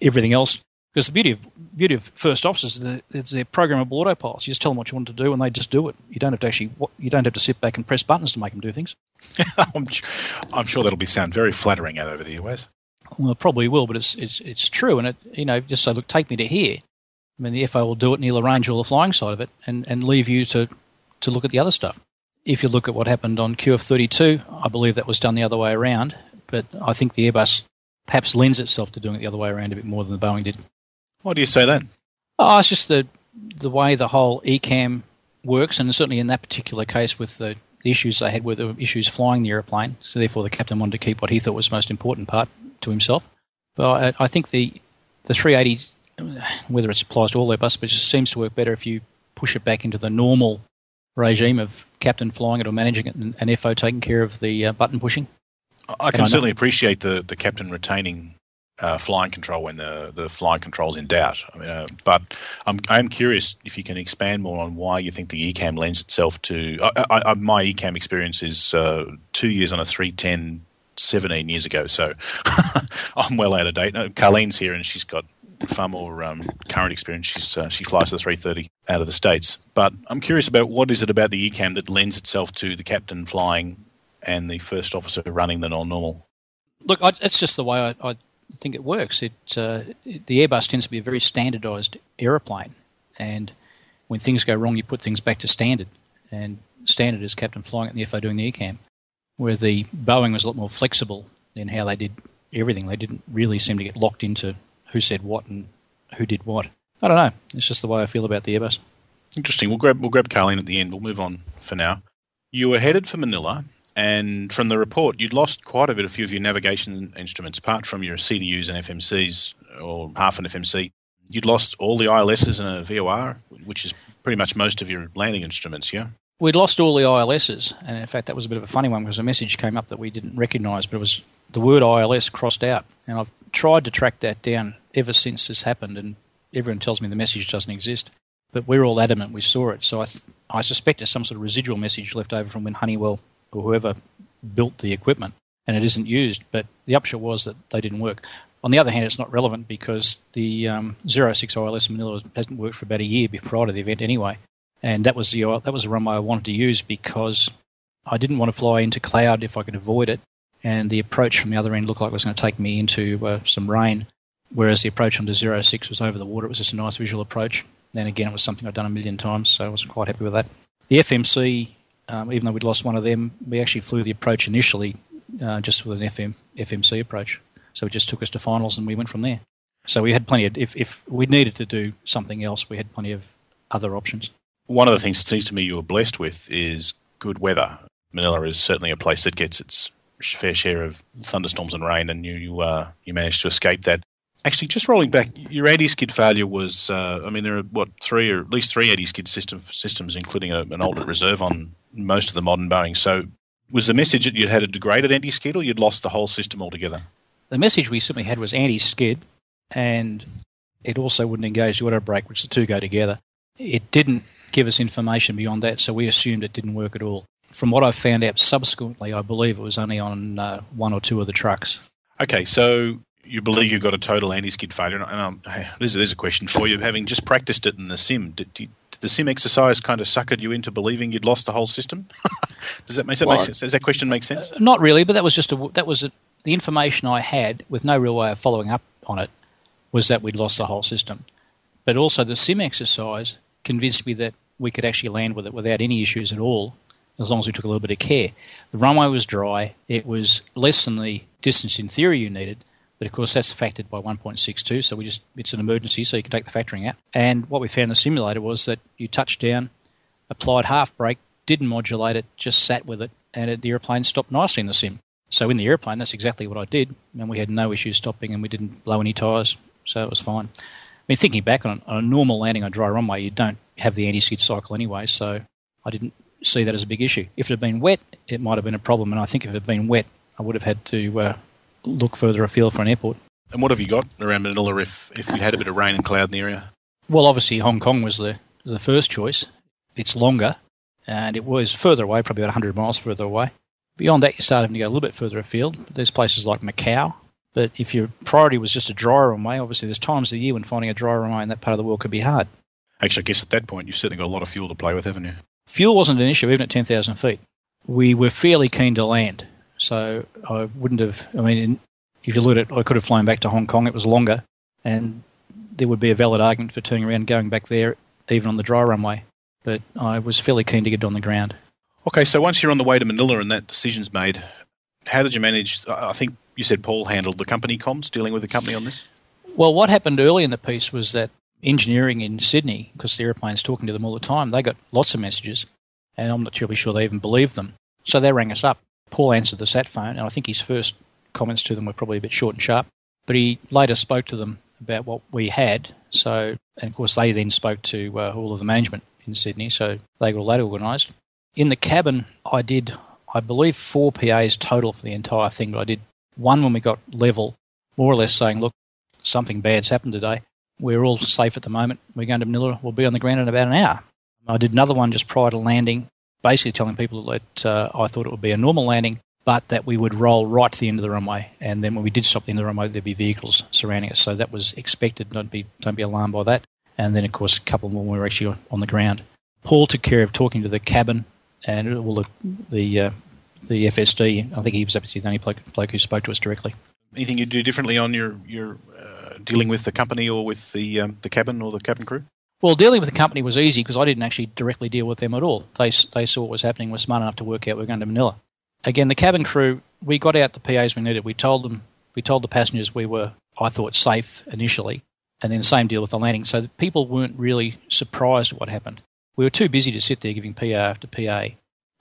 everything else. Because the beauty of first officers is they're programmable autopilots. You just tell them what you want to do, and they just do it. You don't have to sit back and press buttons to make them do things. I'm sure that'll sound very flattering out over the US. Well, it probably will, but it's true, and it just say, look, take me to here. I mean, the FO will do it, and he'll arrange all the flying side of it, and leave you to look at the other stuff. If you look at what happened on QF32, I believe that was done the other way around, but I think the Airbus perhaps lends itself to doing it the other way around a bit more than the Boeing did. Why do you say that? Oh, it's just the way the whole ECAM works, and certainly in that particular case with the issues they had with the issues flying the aeroplane, so therefore the captain wanted to keep what he thought was the most important part to himself. But I think the 380, whether it applies to all Airbus, but it just seems to work better if you push it back into the normal regime of captain flying it or managing it and FO taking care of the button pushing. I can certainly appreciate the captain retaining flying control when the flying control's in doubt. But I'm curious if you can expand more on why you think the ECAM lends itself to... my ECAM experience is 2 years on a 310 17 years ago, so I'm well out of date. Carlene's here and she's got far more current experience. She flies the 330 out of the States. But I'm curious about what is it about the ECAM that lends itself to the captain flying and the first officer running the non-normal? Look, it's just the way I think it works. The Airbus tends to be a very standardised aeroplane, and when things go wrong, you put things back to standard, and standard is captain flying it and the FO doing the ECAM, where the Boeing was a lot more flexible in how they did everything. They didn't really seem to get locked into who said what and who did what. I don't know. It's just the way I feel about the Airbus. Interesting. We'll grab Carlene at the end. We'll move on for now. You were headed for Manila, and from the report, you'd lost quite a few of your navigation instruments, apart from your CDUs and FMCs, or half an FMC. You'd lost all the ILSs and a VOR, which is pretty much most of your landing instruments, yeah? We'd lost all the ILSs, and in fact that was a bit of a funny one because a message came up that we didn't recognise, but it was the word ILS crossed out. And I've tried to track that down ever since this happened, and everyone tells me the message doesn't exist. But we're all adamant we saw it, so I suspect there's some sort of residual message left over from when Honeywell or whoever built the equipment, and it isn't used. But the upshot was that they didn't work. On the other hand, it's not relevant because the 06 ILS in Manila hasn't worked for about a year prior to the event anyway. And that was the runway I wanted to use because I didn't want to fly into cloud if I could avoid it. And the approach from the other end looked like it was going to take me into some rain, whereas the approach onto 06 was over the water. It was just a nice visual approach. And again, it was something I'd done a million times, so I was quite happy with that. The FMC, even though we'd lost one of them, we actually flew the approach initially just with an FMC approach. So it just took us to finals and we went from there. So we had plenty of, if we needed to do something else, we had plenty of other options. One of the things it seems to me you were blessed with is good weather. Manila is certainly a place that gets its fair share of thunderstorms and rain, and you managed to escape that. Actually, just rolling back, your anti-skid failure was, there are, at least three anti-skid systems, including an alternate reserve on most of the modern Boeing. So was the message that you'd had a degraded anti-skid or you'd lost the whole system altogether? The message we simply had was anti-skid, and it also wouldn't engage the auto brake, which the two go together. It didn't give us information beyond that, so we assumed it didn't work at all. From what I found out subsequently, I believe it was only on one or two of the trucks. Okay, so you believe you've got a total anti-skid failure. And there's a question for you. Having just practiced it in the sim, did the sim exercise kind of suckered you into believing you'd lost the whole system? Does that make sense? Does that question make sense? Not really, but that was the information I had with no real way of following up on it was that we'd lost the whole system. But also the sim exercise convinced me that we could actually land with it without any issues at all, as long as we took a little bit of care. The runway was dry. It was less than the distance in theory you needed, but of course that's factored by 1.62, so it's an emergency, so you can take the factoring out. And what we found in the simulator was that you touched down, applied half brake, didn't modulate it, just sat with it, and the airplane stopped nicely in the sim. So in the airplane, that's exactly what I did, and we had no issues stopping, and we didn't blow any tyres, so it was fine. I mean, thinking back on a normal landing on dry runway, you don't have the anti-skid cycle anyway, so I didn't see that as a big issue. If it had been wet, it might have been a problem, and I think if it had been wet, I would have had to look further afield for an airport. And what have you got around Manila if you had a bit of rain and cloud in the area? Well, obviously Hong Kong was the first choice. It's longer, and it was further away, probably about 100 miles further away. Beyond that, you start having to go a little bit further afield. There's places like Macau. But if your priority was just a dry runway, obviously there's times of the year when finding a dry runway in that part of the world could be hard. Actually, I guess at that point you've certainly got a lot of fuel to play with, haven't you? Fuel wasn't an issue, even at 10,000 feet. We were fairly keen to land, so I wouldn't have... I mean, if you look at it, I could have flown back to Hong Kong. It was longer, and there would be a valid argument for turning around and going back there, even on the dry runway. But I was fairly keen to get it on the ground. Okay, so once you're on the way to Manila and that decision's made, how did you manage... I think you said Paul handled the company comms, dealing with the company on this? Well, what happened early in the piece was that engineering in Sydney, because the airplane's talking to them all the time, they got lots of messages, and I'm not terribly sure they even believed them. So they rang us up. Paul answered the sat phone, and I think his first comments to them were probably a bit short and sharp, but he later spoke to them about what we had. So, and of course, they then spoke to all of the management in Sydney, so they got all that organised. In the cabin, I did, I believe, 4 PAs total for the entire thing, but I did one when we got level, more or less saying, look, something bad's happened today. We're all safe at the moment. We're going to Manila. We'll be on the ground in about an hour. I did another one just prior to landing, basically telling people that I thought it would be a normal landing, but that we would roll right to the end of the runway. And then when we did stop at the end of the runway, there'd be vehicles surrounding us. So that was expected. Don't be alarmed by that. And then, of course, a couple more when we were actually on the ground. Paul took care of talking to the cabin and all the FSD. I think he was actually the only bloke who spoke to us directly. Anything you do differently on your dealing with the company or with the cabin or the cabin crew? Well, dealing with the company was easy because I didn't actually directly deal with them at all. They saw what was happening, were smart enough to work out we're going to Manila. Again, the cabin crew, we got out the PAs we needed. We told the passengers we were, I thought, safe initially, and then the same deal with the landing. So that people weren't really surprised at what happened. We were too busy to sit there giving PA after PA.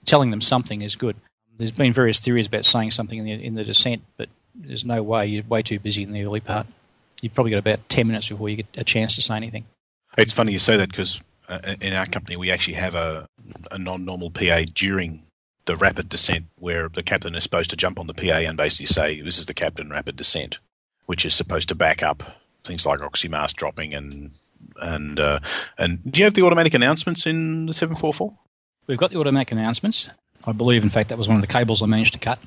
Telling them something is good. There's been various theories about saying something in the descent, but there's no way. You're way too busy in the early part. You've probably got about 10 minutes before you get a chance to say anything. It's funny you say that because in our company we actually have a non-normal PA during the rapid descent where the captain is supposed to jump on the PA and basically say, this is the captain rapid descent, which is supposed to back up things like oxymask dropping and do you have the automatic announcements in the 744? We've got the automatic announcements. I believe, in fact, that was one of the cables I managed to cut.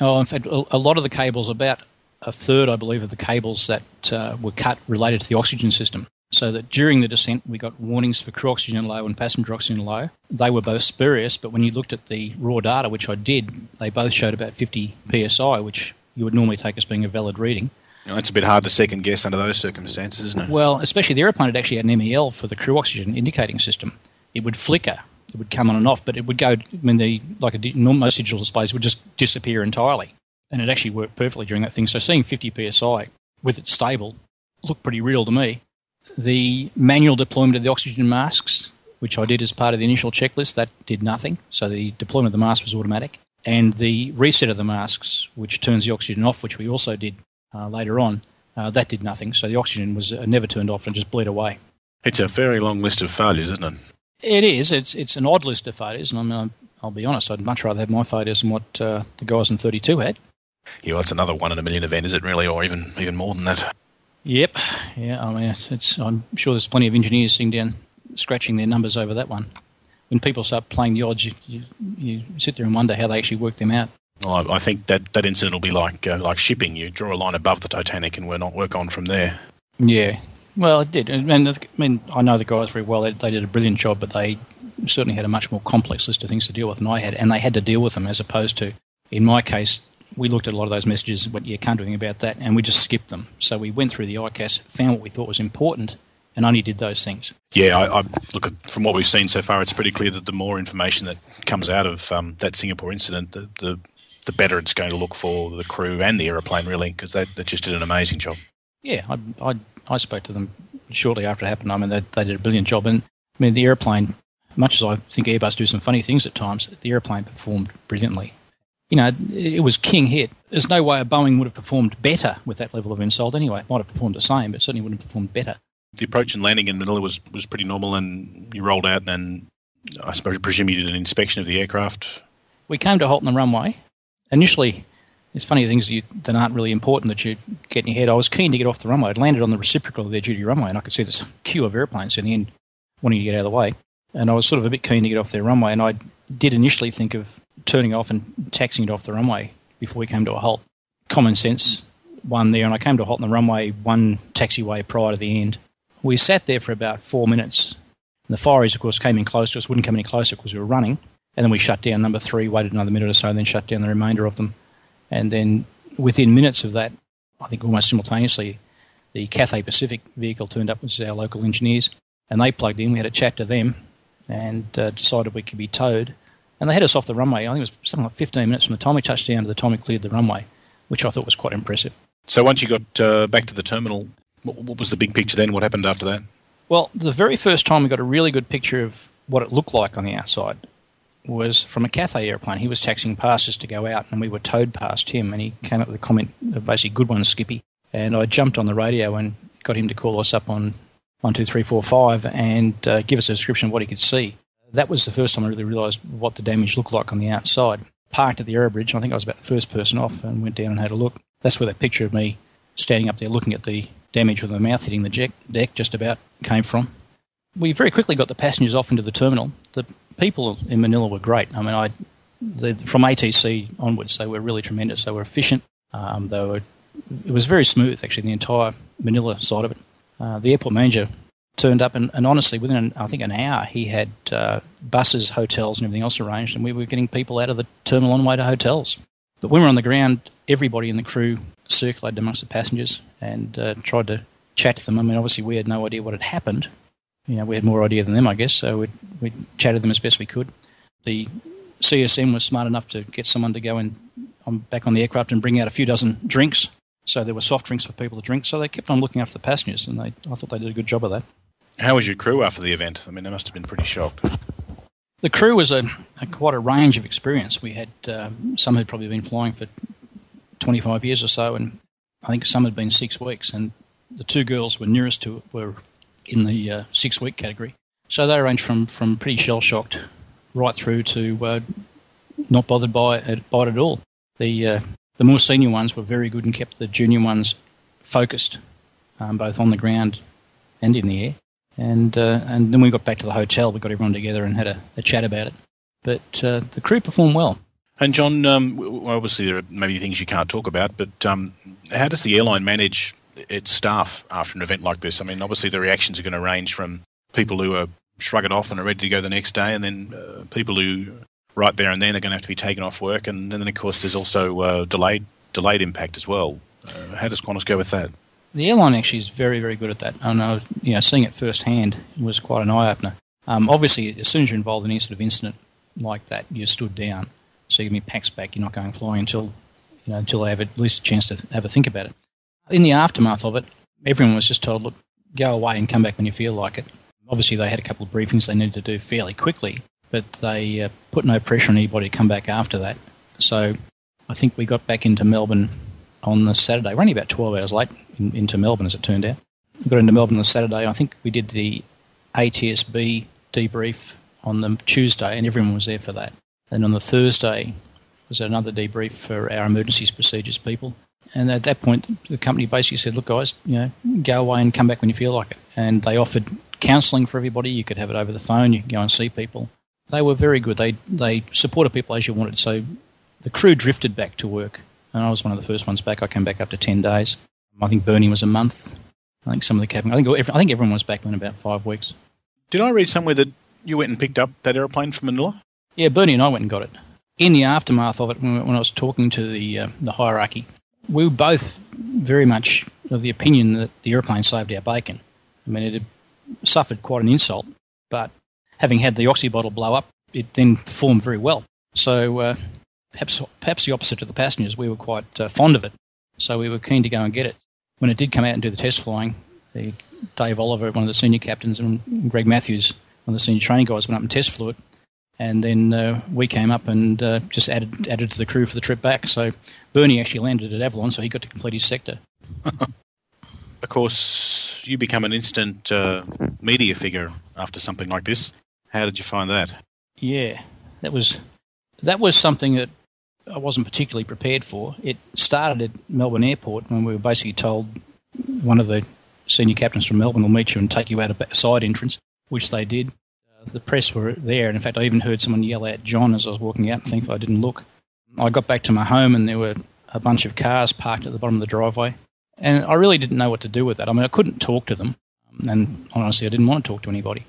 In fact, a lot of the cables, about a third, I believe, of the cables that were cut related to the oxygen system. So that during the descent, we got warnings for crew oxygen low and passenger oxygen low. They were both spurious, but when you looked at the raw data, which I did, they both showed about 50 psi, which you would normally take as being a valid reading. That's a bit hard to second guess under those circumstances, isn't it? Well, especially the aeroplane had actually had an MEL for the crew oxygen indicating system. It would flicker. It would come on and off, but it would go, most digital displays would just disappear entirely. And it actually worked perfectly during that thing. So seeing 50 PSI with it stable looked pretty real to me. The manual deployment of the oxygen masks, which I did as part of the initial checklist, that did nothing. So the deployment of the mask was automatic. And the reset of the masks, which turns the oxygen off, which we also did later on, that did nothing. So the oxygen was never turned off and just bled away. It's a very long list of failures, isn't it? It is. It's an odd list of failures, and I'll be honest, I'd much rather have my failures than what the guys in 32 had. Yeah, well, it's another 1 in a million event, is it really, or even more than that? Yep. Yeah, I mean, I'm sure there's plenty of engineers sitting down scratching their numbers over that one. When people start playing the odds, you sit there and wonder how they actually work them out. Well, I think that incident will be like shipping. You draw a line above the Titanic and work on from there. Yeah. Well, it did. And I know the guys very well. They did a brilliant job, but they certainly had a much more complex list of things to deal with than I had, and they had to deal with them as opposed to, in my case, we looked at a lot of those messages and went, you can't do anything about that, and we just skipped them. So we went through the ICAS, found what we thought was important, and only did those things. Yeah, I look, from what we've seen so far, it's pretty clear that the more information that comes out of that Singapore incident, the better it's going to look for the crew and the aeroplane, really, because they just did an amazing job. Yeah, I spoke to them shortly after it happened. I mean, they did a brilliant job. And I mean, the airplane, much as I think Airbus do some funny things at times, the airplane performed brilliantly. You know, it was king hit. There's no way a Boeing would have performed better with that level of insult anyway. It might have performed the same, but certainly wouldn't have performed better. The approach and landing in Manila was pretty normal, and you rolled out, and I presume you did an inspection of the aircraft. We came to halt on the runway. Initially, it's funny things that aren't really important that you get in your head. I was keen to get off the runway. I'd landed on the reciprocal of their duty runway, and I could see this queue of airplanes in the end wanting to get out of the way. And I was sort of a bit keen to get off their runway, and I did initially think of turning off and taxiing it off the runway before we came to a halt. Common sense won there, and I came to a halt on the runway one taxiway prior to the end. We sat there for about 4 minutes. And the fireys, of course, came in close to us, wouldn't come any closer because we were running. And then we shut down number 3, waited another minute or so, and then shut down the remainder of them. And then within minutes of that, I think almost simultaneously, the Cathay Pacific vehicle turned up, which is our local engineers, and they plugged in. We had a chat to them and decided we could be towed. And they had us off the runway. I think it was something like 15 minutes from the time we touched down to the time we cleared the runway, which I thought was quite impressive. So once you got back to the terminal, what was the big picture then? What happened after that? Well, the very first time we got a really good picture of what it looked like on the outside was from a Cathay airplane. He was taxiing past us to go out, and we were towed past him, and he came up with a comment of basically, "Good one, Skippy." And I jumped on the radio and got him to call us up on 1, 2, 3, 4, 5 and give us a description of what he could see. That was the first time I really realised what the damage looked like on the outside. Parked at the aerobridge, I think I was about the first person off, and went down and had a look. That's where that picture of me standing up there looking at the damage with my mouth hitting the deck just about came from. We very quickly got the passengers off into the terminal. The people in Manila were great. I mean, from ATC onwards, they were really tremendous. They were efficient. It was very smooth, actually, the entire Manila side of it. The airport manager turned up, and honestly, within, I think, an hour, he had buses, hotels, and everything else arranged, and we were getting people out of the terminal on the way to hotels. But when we were on the ground, everybody in the crew circulated amongst the passengers and tried to chat to them. I mean, obviously, we had no idea what had happened. You know, we had more idea than them, I guess, so we chatted them as best we could. The CSM was smart enough to get someone to go back on the aircraft and bring out a few dozen drinks. So there were soft drinks for people to drink. So they kept on looking after the passengers, and I thought they did a good job of that. How was your crew after the event? I mean, they must have been pretty shocked. The crew was quite a range of experience. We had some who'd probably been flying for 25 years or so, and I think some had been 6 weeks. And the 2 girls were nearest to it were in the 6-week category. So they ranged from pretty shell-shocked right through to not bothered by it at all. The more senior ones were very good and kept the junior ones focused, both on the ground and in the air. And then we got back to the hotel. We got everyone together and had a chat about it. But the crew performed well. And John, obviously there are maybe things you can't talk about, but how does the airline manage its staff after an event like this? I mean, obviously the reactions are going to range from people who shrug it off and are ready to go the next day, and then people who right there and then are going to have to be taken off work, and then of course there's also delayed impact as well. How does Qantas go with that? The airline actually is very, very good at that. I know, seeing it firsthand was quite an eye-opener. Obviously, as soon as you're involved in any sort of incident like that, you're stood down. So you give me packs back, you're not going flying until they have at least a chance to have a think about it. In the aftermath of it, everyone was just told, look, go away and come back when you feel like it. Obviously, they had a couple of briefings they needed to do fairly quickly, but they put no pressure on anybody to come back after that. So I think we got back into Melbourne on the Saturday. We're only about 12 hours late into Melbourne, as it turned out. We got into Melbourne on the Saturday. I think we did the ATSB debrief on the Tuesday, and everyone was there for that. And on the Thursday was another debrief for our emergencies procedures people. And at that point, the company basically said, look, guys, go away and come back when you feel like it. And they offered counselling for everybody. You could have it over the phone. You could go and see people. They were very good. They supported people as you wanted. So the crew drifted back to work. And I was one of the first ones back. I came back after 10 days. I think Bernie was a month. I think some of the cabin. I think everyone was back in about 5 weeks. Did I read somewhere that you went and picked up that aeroplane from Manila? Yeah, Bernie and I went and got it. In the aftermath of it, when I was talking to the hierarchy, we were both very much of the opinion that the aeroplane saved our bacon. I mean, it had suffered quite an insult, but having had the oxy bottle blow up, it then performed very well. So perhaps the opposite to the passengers, we were quite fond of it. So we were keen to go and get it. When it did come out and do the test flying, Dave Oliver, one of the senior captains, and Greg Matthews, one of the senior training guys, went up and test flew it. And then we came up and just added to the crew for the trip back. So Bernie actually landed at Avalon, so he got to complete his sector. Of course, you become an instant media figure after something like this. How did you find that? Yeah, that was something that I wasn't particularly prepared for. It started at Melbourne Airport when we were basically told one of the senior captains from Melbourne will meet you and take you out a side entrance, which they did. The press were there, and in fact I even heard someone yell out John as I was walking out, and thankfully I didn't look. I got back to my home and there were a bunch of cars parked at the bottom of the driveway, and I really didn't know what to do with that. I mean, I couldn't talk to them, and honestly I didn't want to talk to anybody.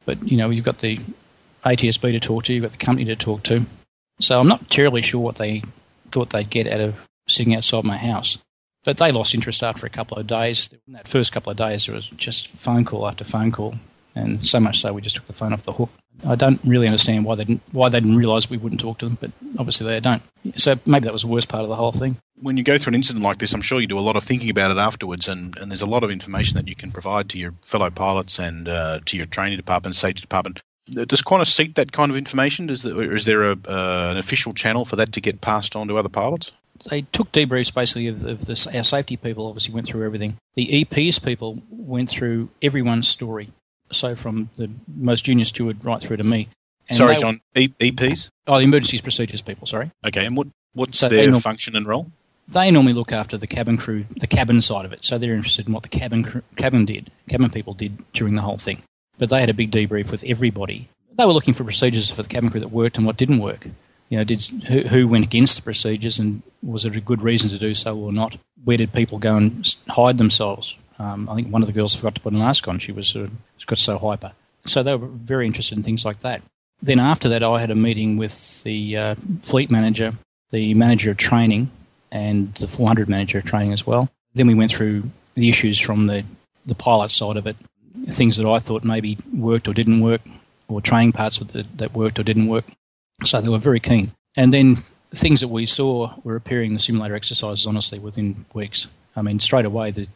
But, you've got the ATSB to talk to, you've got the company to talk to. So I'm not terribly sure what they thought they'd get out of sitting outside my house. But they lost interest after a couple of days. In that first couple of days, there was just phone call after phone call, and so much so we just took the phone off the hook. I don't really understand why they didn't realise we wouldn't talk to them, but obviously they don't. So maybe that was the worst part of the whole thing. When you go through an incident like this, I'm sure you do a lot of thinking about it afterwards, and there's a lot of information that you can provide to your fellow pilots and to your training department, safety department. Does Qantas seek that kind of information? Is there an official channel for that to get passed on to other pilots? They took debriefs basically of our safety people obviously went through everything. The EPs people went through everyone's story. So from the most junior steward right through to me. And sorry, John, EPs? Oh, the emergencies procedures people, sorry. Okay, and what's their function and role? They normally look after the cabin crew, the cabin side of it. So they're interested in what the cabin people did during the whole thing. But they had a big debrief with everybody. They were looking for procedures for the cabin crew that worked and what didn't work. Who went against the procedures and was it a good reason to do so or not? Where did people go and hide themselves? I think one of the girls forgot to put an mask on. She got so hyper. So they were very interested in things like that. Then after that, I had a meeting with the fleet manager, the manager of training, and the 400 manager of training as well. Then we went through the issues from the pilot side of it, things that I thought maybe worked or didn't work, or training parts that worked or didn't work. So they were very keen. And then things that we saw were appearing in the simulator exercises, honestly, within weeks. I mean, straight away, the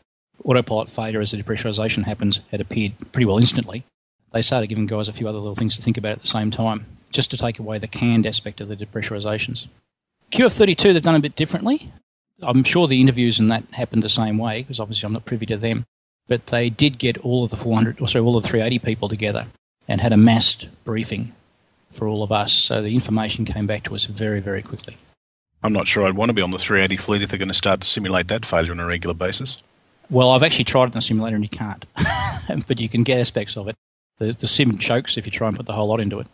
autopilot failure as the depressurisation happens had appeared pretty well instantly. They started giving guys a few other little things to think about at the same time, just to take away the canned aspect of the depressurisations. QF32, they've done a bit differently. I'm sure the interviews and that happened the same way, because obviously I'm not privy to them. But they did get all of the 380 people together and had a massed briefing for all of us. So the information came back to us very, very quickly. I'm not sure I'd want to be on the 380 fleet if they're going to start to simulate that failure on a regular basis. Well, I've actually tried it in the simulator and you can't. But you can get aspects of it. The sim chokes if you try and put the whole lot into it.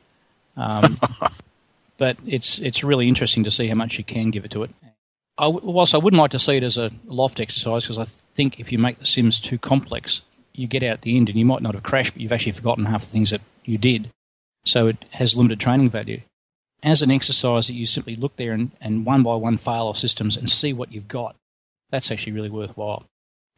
But it's really interesting to see how much you can give it to it. Whilst I wouldn't like to see it as a loft exercise, because I think if you make the sims too complex, you get out at the end and you might not have crashed, but you've actually forgotten half the things that you did. So it has limited training value. As an exercise that you simply look there and one by one fail off systems and see what you've got, that's actually really worthwhile.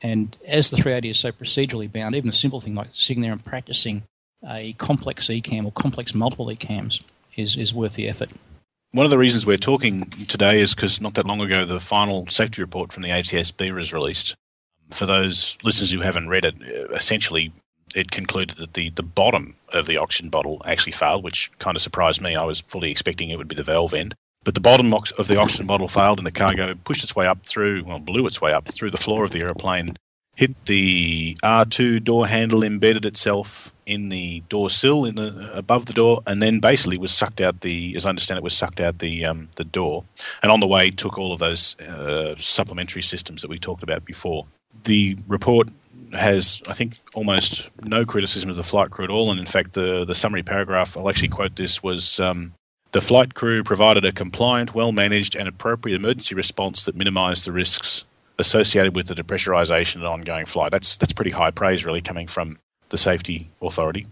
And as the 380 is so procedurally bound, even a simple thing like sitting there and practicing a complex ECAM or complex multiple ECAMs is worth the effort. One of the reasons we're talking today is because not that long ago the final safety report from the ATSB was released. For those listeners who haven't read it, essentially it concluded that the bottom of the oxygen bottle actually failed, which kind of surprised me. I was fully expecting it would be the valve end. But the bottom of the oxygen bottle failed and the cargo pushed its way up blew its way up through the floor of the aeroplane, hit the R2 door handle, embedded itself in the door sill above the door, and then basically was sucked out as I understand it, was sucked out the door. And on the way took all of those supplementary systems that we talked about before. The report has, I think, almost no criticism of the flight crew at all, and in fact the summary paragraph, I'll actually quote this, was the flight crew provided a compliant, well-managed and appropriate emergency response that minimised the risks associated with the depressurisation and ongoing flight. That's pretty high praise, really, coming from the safety authority.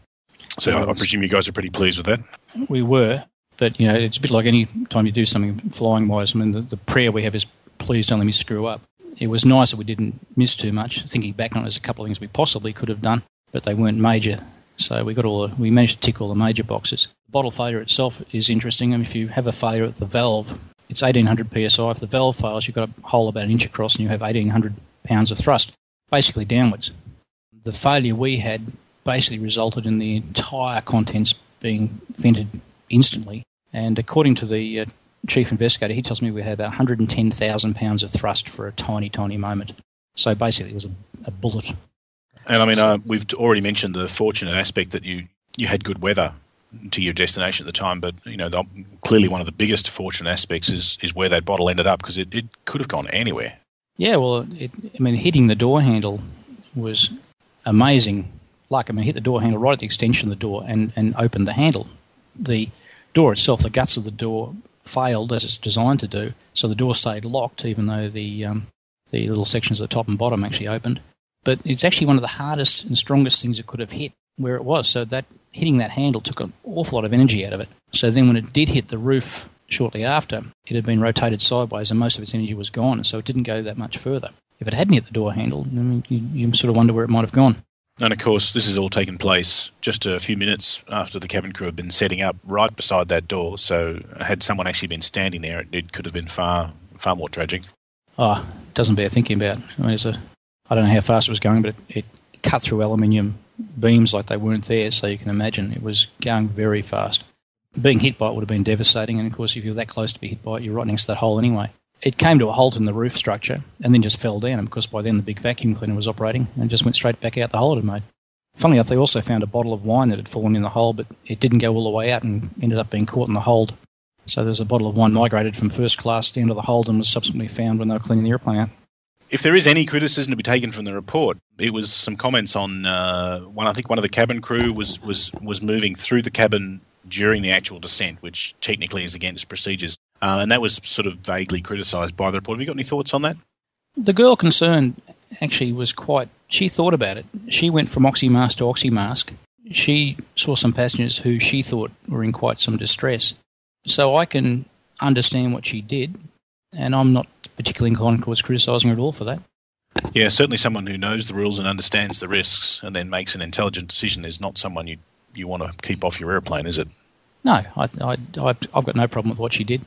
So I presume you guys are pretty pleased with that? We were, but it's a bit like any time you do something flying-wise. I mean, the prayer we have is, please don't let me screw up. It was nice that we didn't miss too much. Thinking back on it, there's a couple of things we possibly could have done, but they weren't major. So we managed to tick all the major boxes. The bottle failure itself is interesting. I mean, if you have a failure at the valve, it's 1,800 psi. If the valve fails, you've got a hole about an inch across and you have 1,800 pounds of thrust, basically downwards. The failure we had basically resulted in the entire contents being vented instantly. And according to the chief investigator, he tells me we had about 110,000 pounds of thrust for a tiny, tiny moment. So basically it was a bullet. And I mean, we've already mentioned the fortunate aspect that you had good weather to your destination at the time, but clearly one of the biggest fortunate aspects is where that bottle ended up, because it could have gone anywhere. Yeah, well, hitting the door handle was amazing luck. I mean, hit the door handle right at the extension of the door and opened the handle. The door itself, the guts of the door, failed as it's designed to do, so the door stayed locked even though the little sections at the top and bottom actually opened. But it's actually one of the hardest and strongest things it could have hit where it was, so that hitting that handle took an awful lot of energy out of it. So then when it did hit the roof shortly after, it had been rotated sideways and most of its energy was gone, so it didn't go that much further. If it hadn't hit the door handle, I mean, you sort of wonder where it might have gone. And of course, this has all taken place just a few minutes after the cabin crew had been setting up right beside that door. So had someone actually been standing there, it could have been far, far more tragic. Oh, it doesn't bear thinking about. I mean, I don't know how fast it was going, but it cut through aluminium beams like they weren't there, so you can imagine it was going very fast. Being hit by it would have been devastating, and of course, if you're that close to be hit by it, you're right next to that hole anyway. It came to a halt in the roof structure and then just fell down, and because by then the big vacuum cleaner was operating and just went straight back out the hole it had made. Funnily enough, they also found a bottle of wine that had fallen in the hole, but it didn't go all the way out and ended up being caught in the hold. So there's a bottle of wine migrated from first class down to the hold and was subsequently found when they were cleaning the airplane out. If there is any criticism to be taken from the report, it was some comments on I think one of the cabin crew was moving through the cabin during the actual descent, which technically is against procedures. And that was sort of vaguely criticised by the report. Have you got any thoughts on that? The girl concerned actually she thought about it. She went from oxymask to oxymask. She saw some passengers who she thought were in quite some distress. So I can understand what she did, and I'm not particularly inclined towards criticising her at all for that. Yeah, certainly someone who knows the rules and understands the risks and then makes an intelligent decision is not someone you want to keep off your airplane, is it? No, I've got no problem with what she did.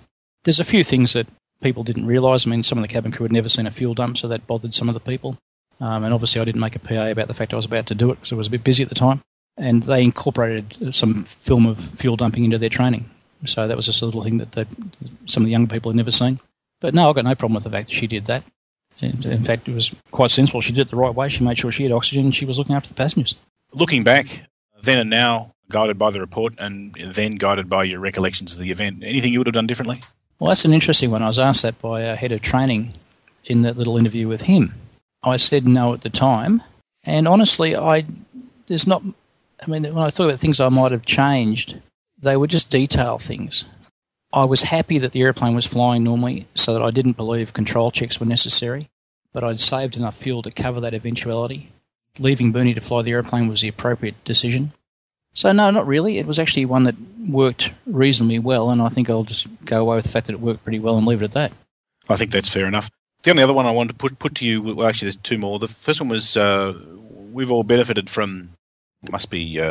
There's a few things that people didn't realise. I mean, some of the cabin crew had never seen a fuel dump, so that bothered some of the people. And obviously I didn't make a PA about the fact I was about to do it because I was a bit busy at the time. And they incorporated some film of fuel dumping into their training. So that was just a little thing that some of the younger people had never seen. But no, I've got no problem with the fact that she did that. In fact, it was quite sensible. She did it the right way. She made sure she had oxygen and she was looking after the passengers. Looking back, then and now, guided by the report and then guided by your recollections of the event, anything you would have done differently? Well, that's an interesting one. I was asked that by our head of training in that little interview with him. I said no at the time. And honestly, when I thought about things I might have changed, they were just detail things. I was happy that the airplane was flying normally so that I didn't believe control checks were necessary, but I'd saved enough fuel to cover that eventuality. Leaving Bernie to fly the airplane was the appropriate decision. So no, not really. It was actually one that worked reasonably well, and I think I'll just go away with the fact that it worked pretty well and leave it at that. I think that's fair enough. The only other one I wanted to put to you, well, actually, there's two more. The first one was we've all benefited from, must be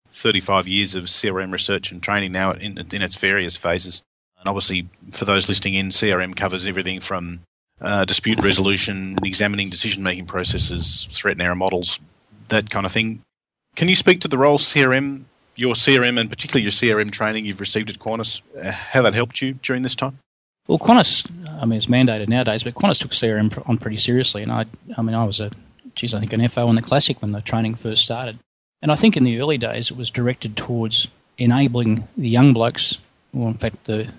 35 years of CRM research and training now in its various phases. And obviously, for those listening in, CRM covers everything from dispute resolution, examining decision-making processes, threat and error models, that kind of thing. Can you speak to the role your CRM and particularly your CRM training you've received at Qantas, how that helped you during this time? Well, Qantas, I mean, it's mandated nowadays, but Qantas took CRM on pretty seriously. And I was I think an FO in the Classic when the training first started. And I think in the early days it was directed towards enabling the young blokes, or in fact the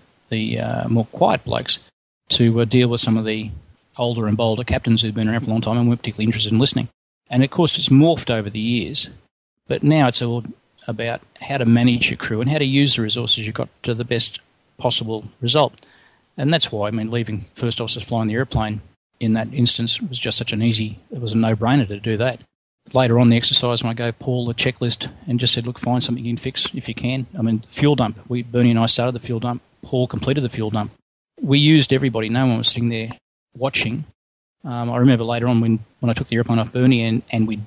more quiet blokes, to deal with some of the older and bolder captains who'd been around for a long time and weren't particularly interested in listening. And of course it's morphed over the years, but now it's all about how to manage your crew and how to use the resources you've got to the best possible result. And that's why, I mean, leaving first officers flying the airplane in that instance was just it was a no-brainer to do that. Later on the exercise, when I gave Paul the checklist and just said, look, find something you can fix if you can. I mean, fuel dump. Bernie and I started the fuel dump. Paul completed the fuel dump. We used everybody. No one was sitting there watching. I remember later on when I took the airplane off Bernie and we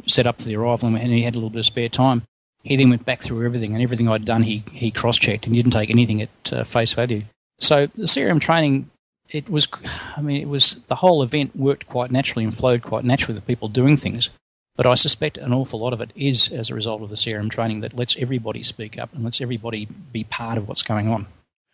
set up for the arrival and he had a little bit of spare time, he then went back through everything, and everything I'd done he cross-checked and didn't take anything at face value. So the CRM training, it was the whole event worked quite naturally and flowed quite naturally with people doing things. But I suspect an awful lot of it is as a result of the CRM training that lets everybody speak up and lets everybody be part of what's going on.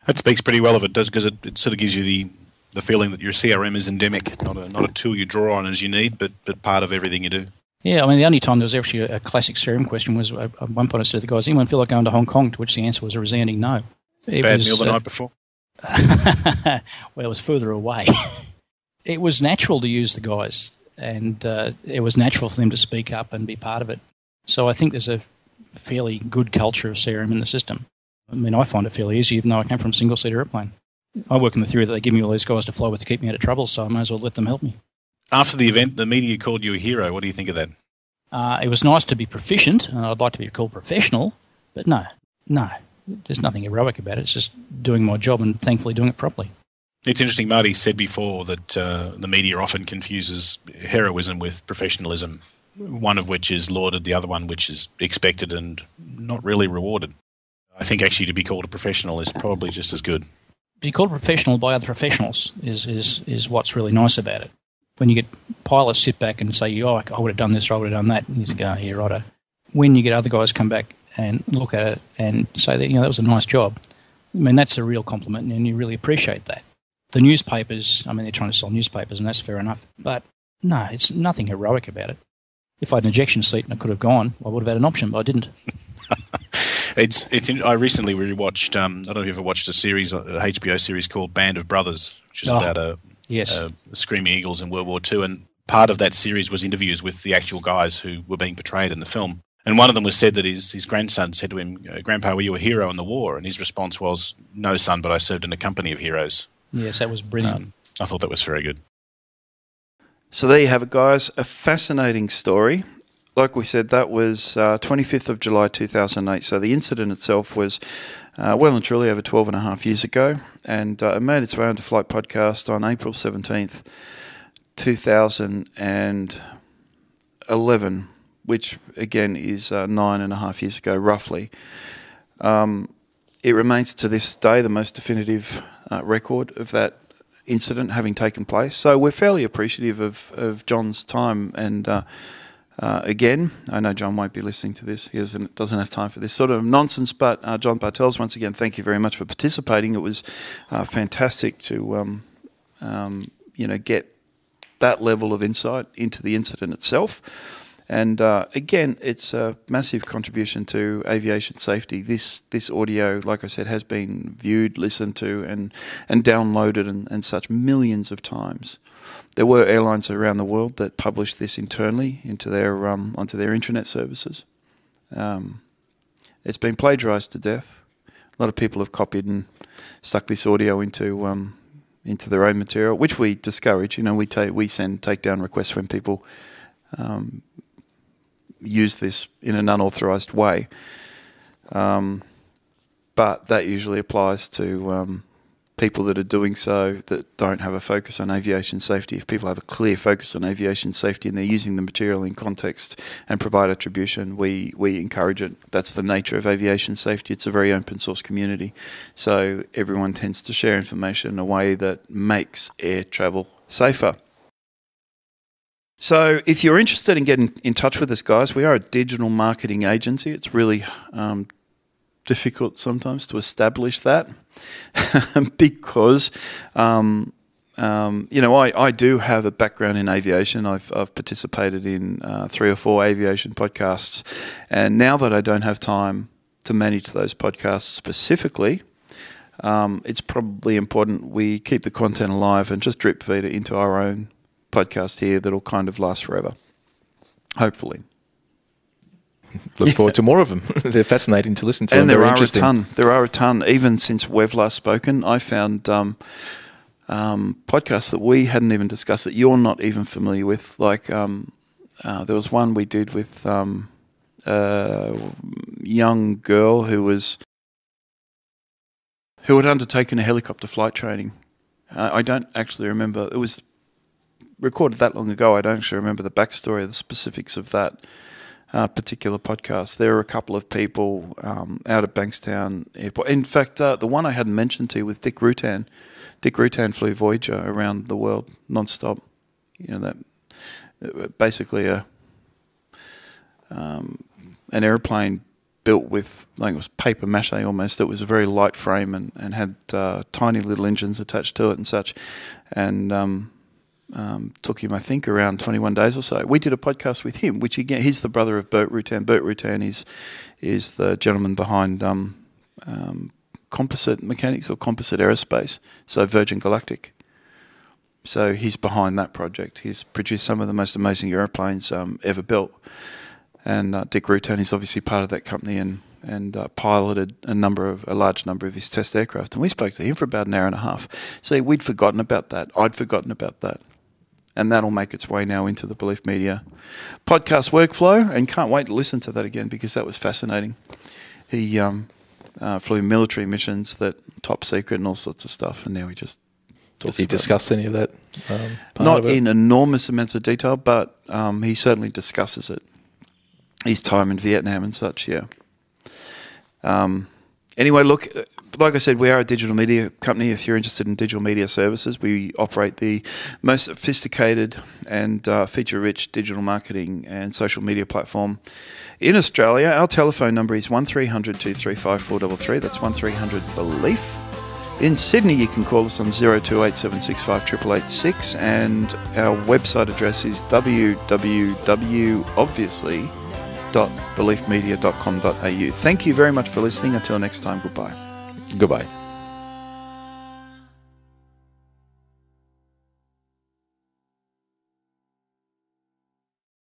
That speaks pretty well of it, does, because it sort of gives you the feeling that your CRM is endemic, not a tool you draw on as you need, but part of everything you do. Yeah, I mean, the only time there was actually a classic CRM question was at one point I said to the guys, anyone feel like going to Hong Kong? To which the answer was a resounding no. Bad meal the night before? Well, it was further away. It was natural to use the guys, and it was natural for them to speak up and be part of it. So I think there's a fairly good culture of CRM in the system. I mean, I find it fairly easy, even though I came from a single-seater airplane. I work in the theory that they give me all these guys to fly with to keep me out of trouble, so I may as well let them help me. After the event, the media called you a hero. What do you think of that? It was nice to be proficient, and I'd like to be called professional, but no. There's nothing heroic about it. It's just doing my job and thankfully doing it properly. It's interesting. Marty said before that the media often confuses heroism with professionalism, one of which is lauded, the other one which is expected and not really rewarded. I think actually to be called a professional is probably just as good. Be called a professional by other professionals is what's really nice about it. When you get pilots sit back and say, oh, I would have done this or I would have done that, and you just go, yeah, righto. When you get other guys come back and look at it and say that, that was a nice job, I mean, that's a real compliment and you really appreciate that. The newspapers, I mean, they're trying to sell newspapers and that's fair enough, but no, it's nothing heroic about it. If I had an ejection seat and I could have gone, I would have had an option, but I didn't. I recently rewatched, I don't know if you ever watched a HBO series called Band of Brothers, which is about Screaming Eagles in World War II, and part of that series was interviews with the actual guys who were being portrayed in the film. And one of them was said that his grandson said to him, Grandpa, were you a hero in the war? And his response was, no, son, but I served in a company of heroes. Yes, that was brilliant. I thought that was very good. So there you have it, guys. A fascinating story. Like we said, that was 25th of July 2008. So the incident itself was well and truly over 12 and a half years ago. And it made its way onto Flight Podcast on April 17th, 2011, which again is 9.5 years ago, roughly. It remains to this day the most definitive record of that incident having taken place. So we're fairly appreciative of John's time. And again, I know John won't be listening to this. He doesn't have time for this sort of nonsense. But John Bartels, once again, thank you very much for participating. It was fantastic to get that level of insight into the incident itself. And again, it's a massive contribution to aviation safety. This audio, like I said, has been viewed, listened to, and downloaded and such millions of times. There were airlines around the world that published this internally into their onto their intranet services. It's been plagiarized to death. A lot of people have copied and stuck this audio into their own material, which we discourage. We send takedown requests when people use this in an unauthorized way. But that usually applies to people that are doing so that don't have a focus on aviation safety. If people have a clear focus on aviation safety and they're using the material in context and provide attribution, we encourage it. That's the nature of aviation safety. It's a very open source community. So everyone tends to share information in a way that makes air travel safer. So if you're interested in getting in touch with us, guys, we are a digital marketing agency. It's really difficult sometimes to establish that because, I do have a background in aviation. I've participated in 3 or 4 aviation podcasts. And now that I don't have time to manage those podcasts specifically, it's probably important we keep the content alive and just drip feed it into our own podcast here that'll kind of last forever, hopefully. Look forward to more of them. They're fascinating to listen to. And there are a ton. There are a ton. Even since we've last spoken, I found podcasts that we hadn't even discussed that you're not even familiar with. Like there was one we did with a young girl who had undertaken a helicopter flight training. I don't actually remember. It was recorded that long ago. I don't actually remember the backstory, the specifics of that particular podcast. There were a couple of people out at Bankstown Airport. In fact, the one I hadn't mentioned to you with Dick Rutan. Dick Rutan flew Voyager around the world non-stop. That basically an airplane built with, I think it was paper mache almost. It was a very light frame and had tiny little engines attached to it and such. And took him, I think, around 21 days or so. We did a podcast with him, which again, he's the brother of Bert Rutan. Bert Rutan is the gentleman behind Composite Mechanics or Composite Aerospace, so Virgin Galactic. So he's behind that project. He's produced some of the most amazing airplanes ever built. And Dick Rutan is obviously part of that company and piloted a large number of his test aircraft. And we spoke to him for about an hour and a half. So we'd forgotten about that. I'd forgotten about that. And that'll make its way now into the Belief Media podcast workflow, and can't wait to listen to that again because that was fascinating. He flew military missions that top secret and all sorts of stuff, and now he just talks. Does he discuss any of that? Not in enormous amounts of detail, but he certainly discusses it. His time in Vietnam and such, yeah. Anyway, look, like I said, we are a digital media company. If you're interested in digital media services, we operate the most sophisticated and feature-rich digital marketing and social media platform in Australia. Our telephone number is 1300 235 433. That's 1300-BELIEF. In Sydney, you can call us on 028 765 8886, and our website address is www.beliefmedia.com.au. Thank you very much for listening. Until next time, goodbye. Goodbye.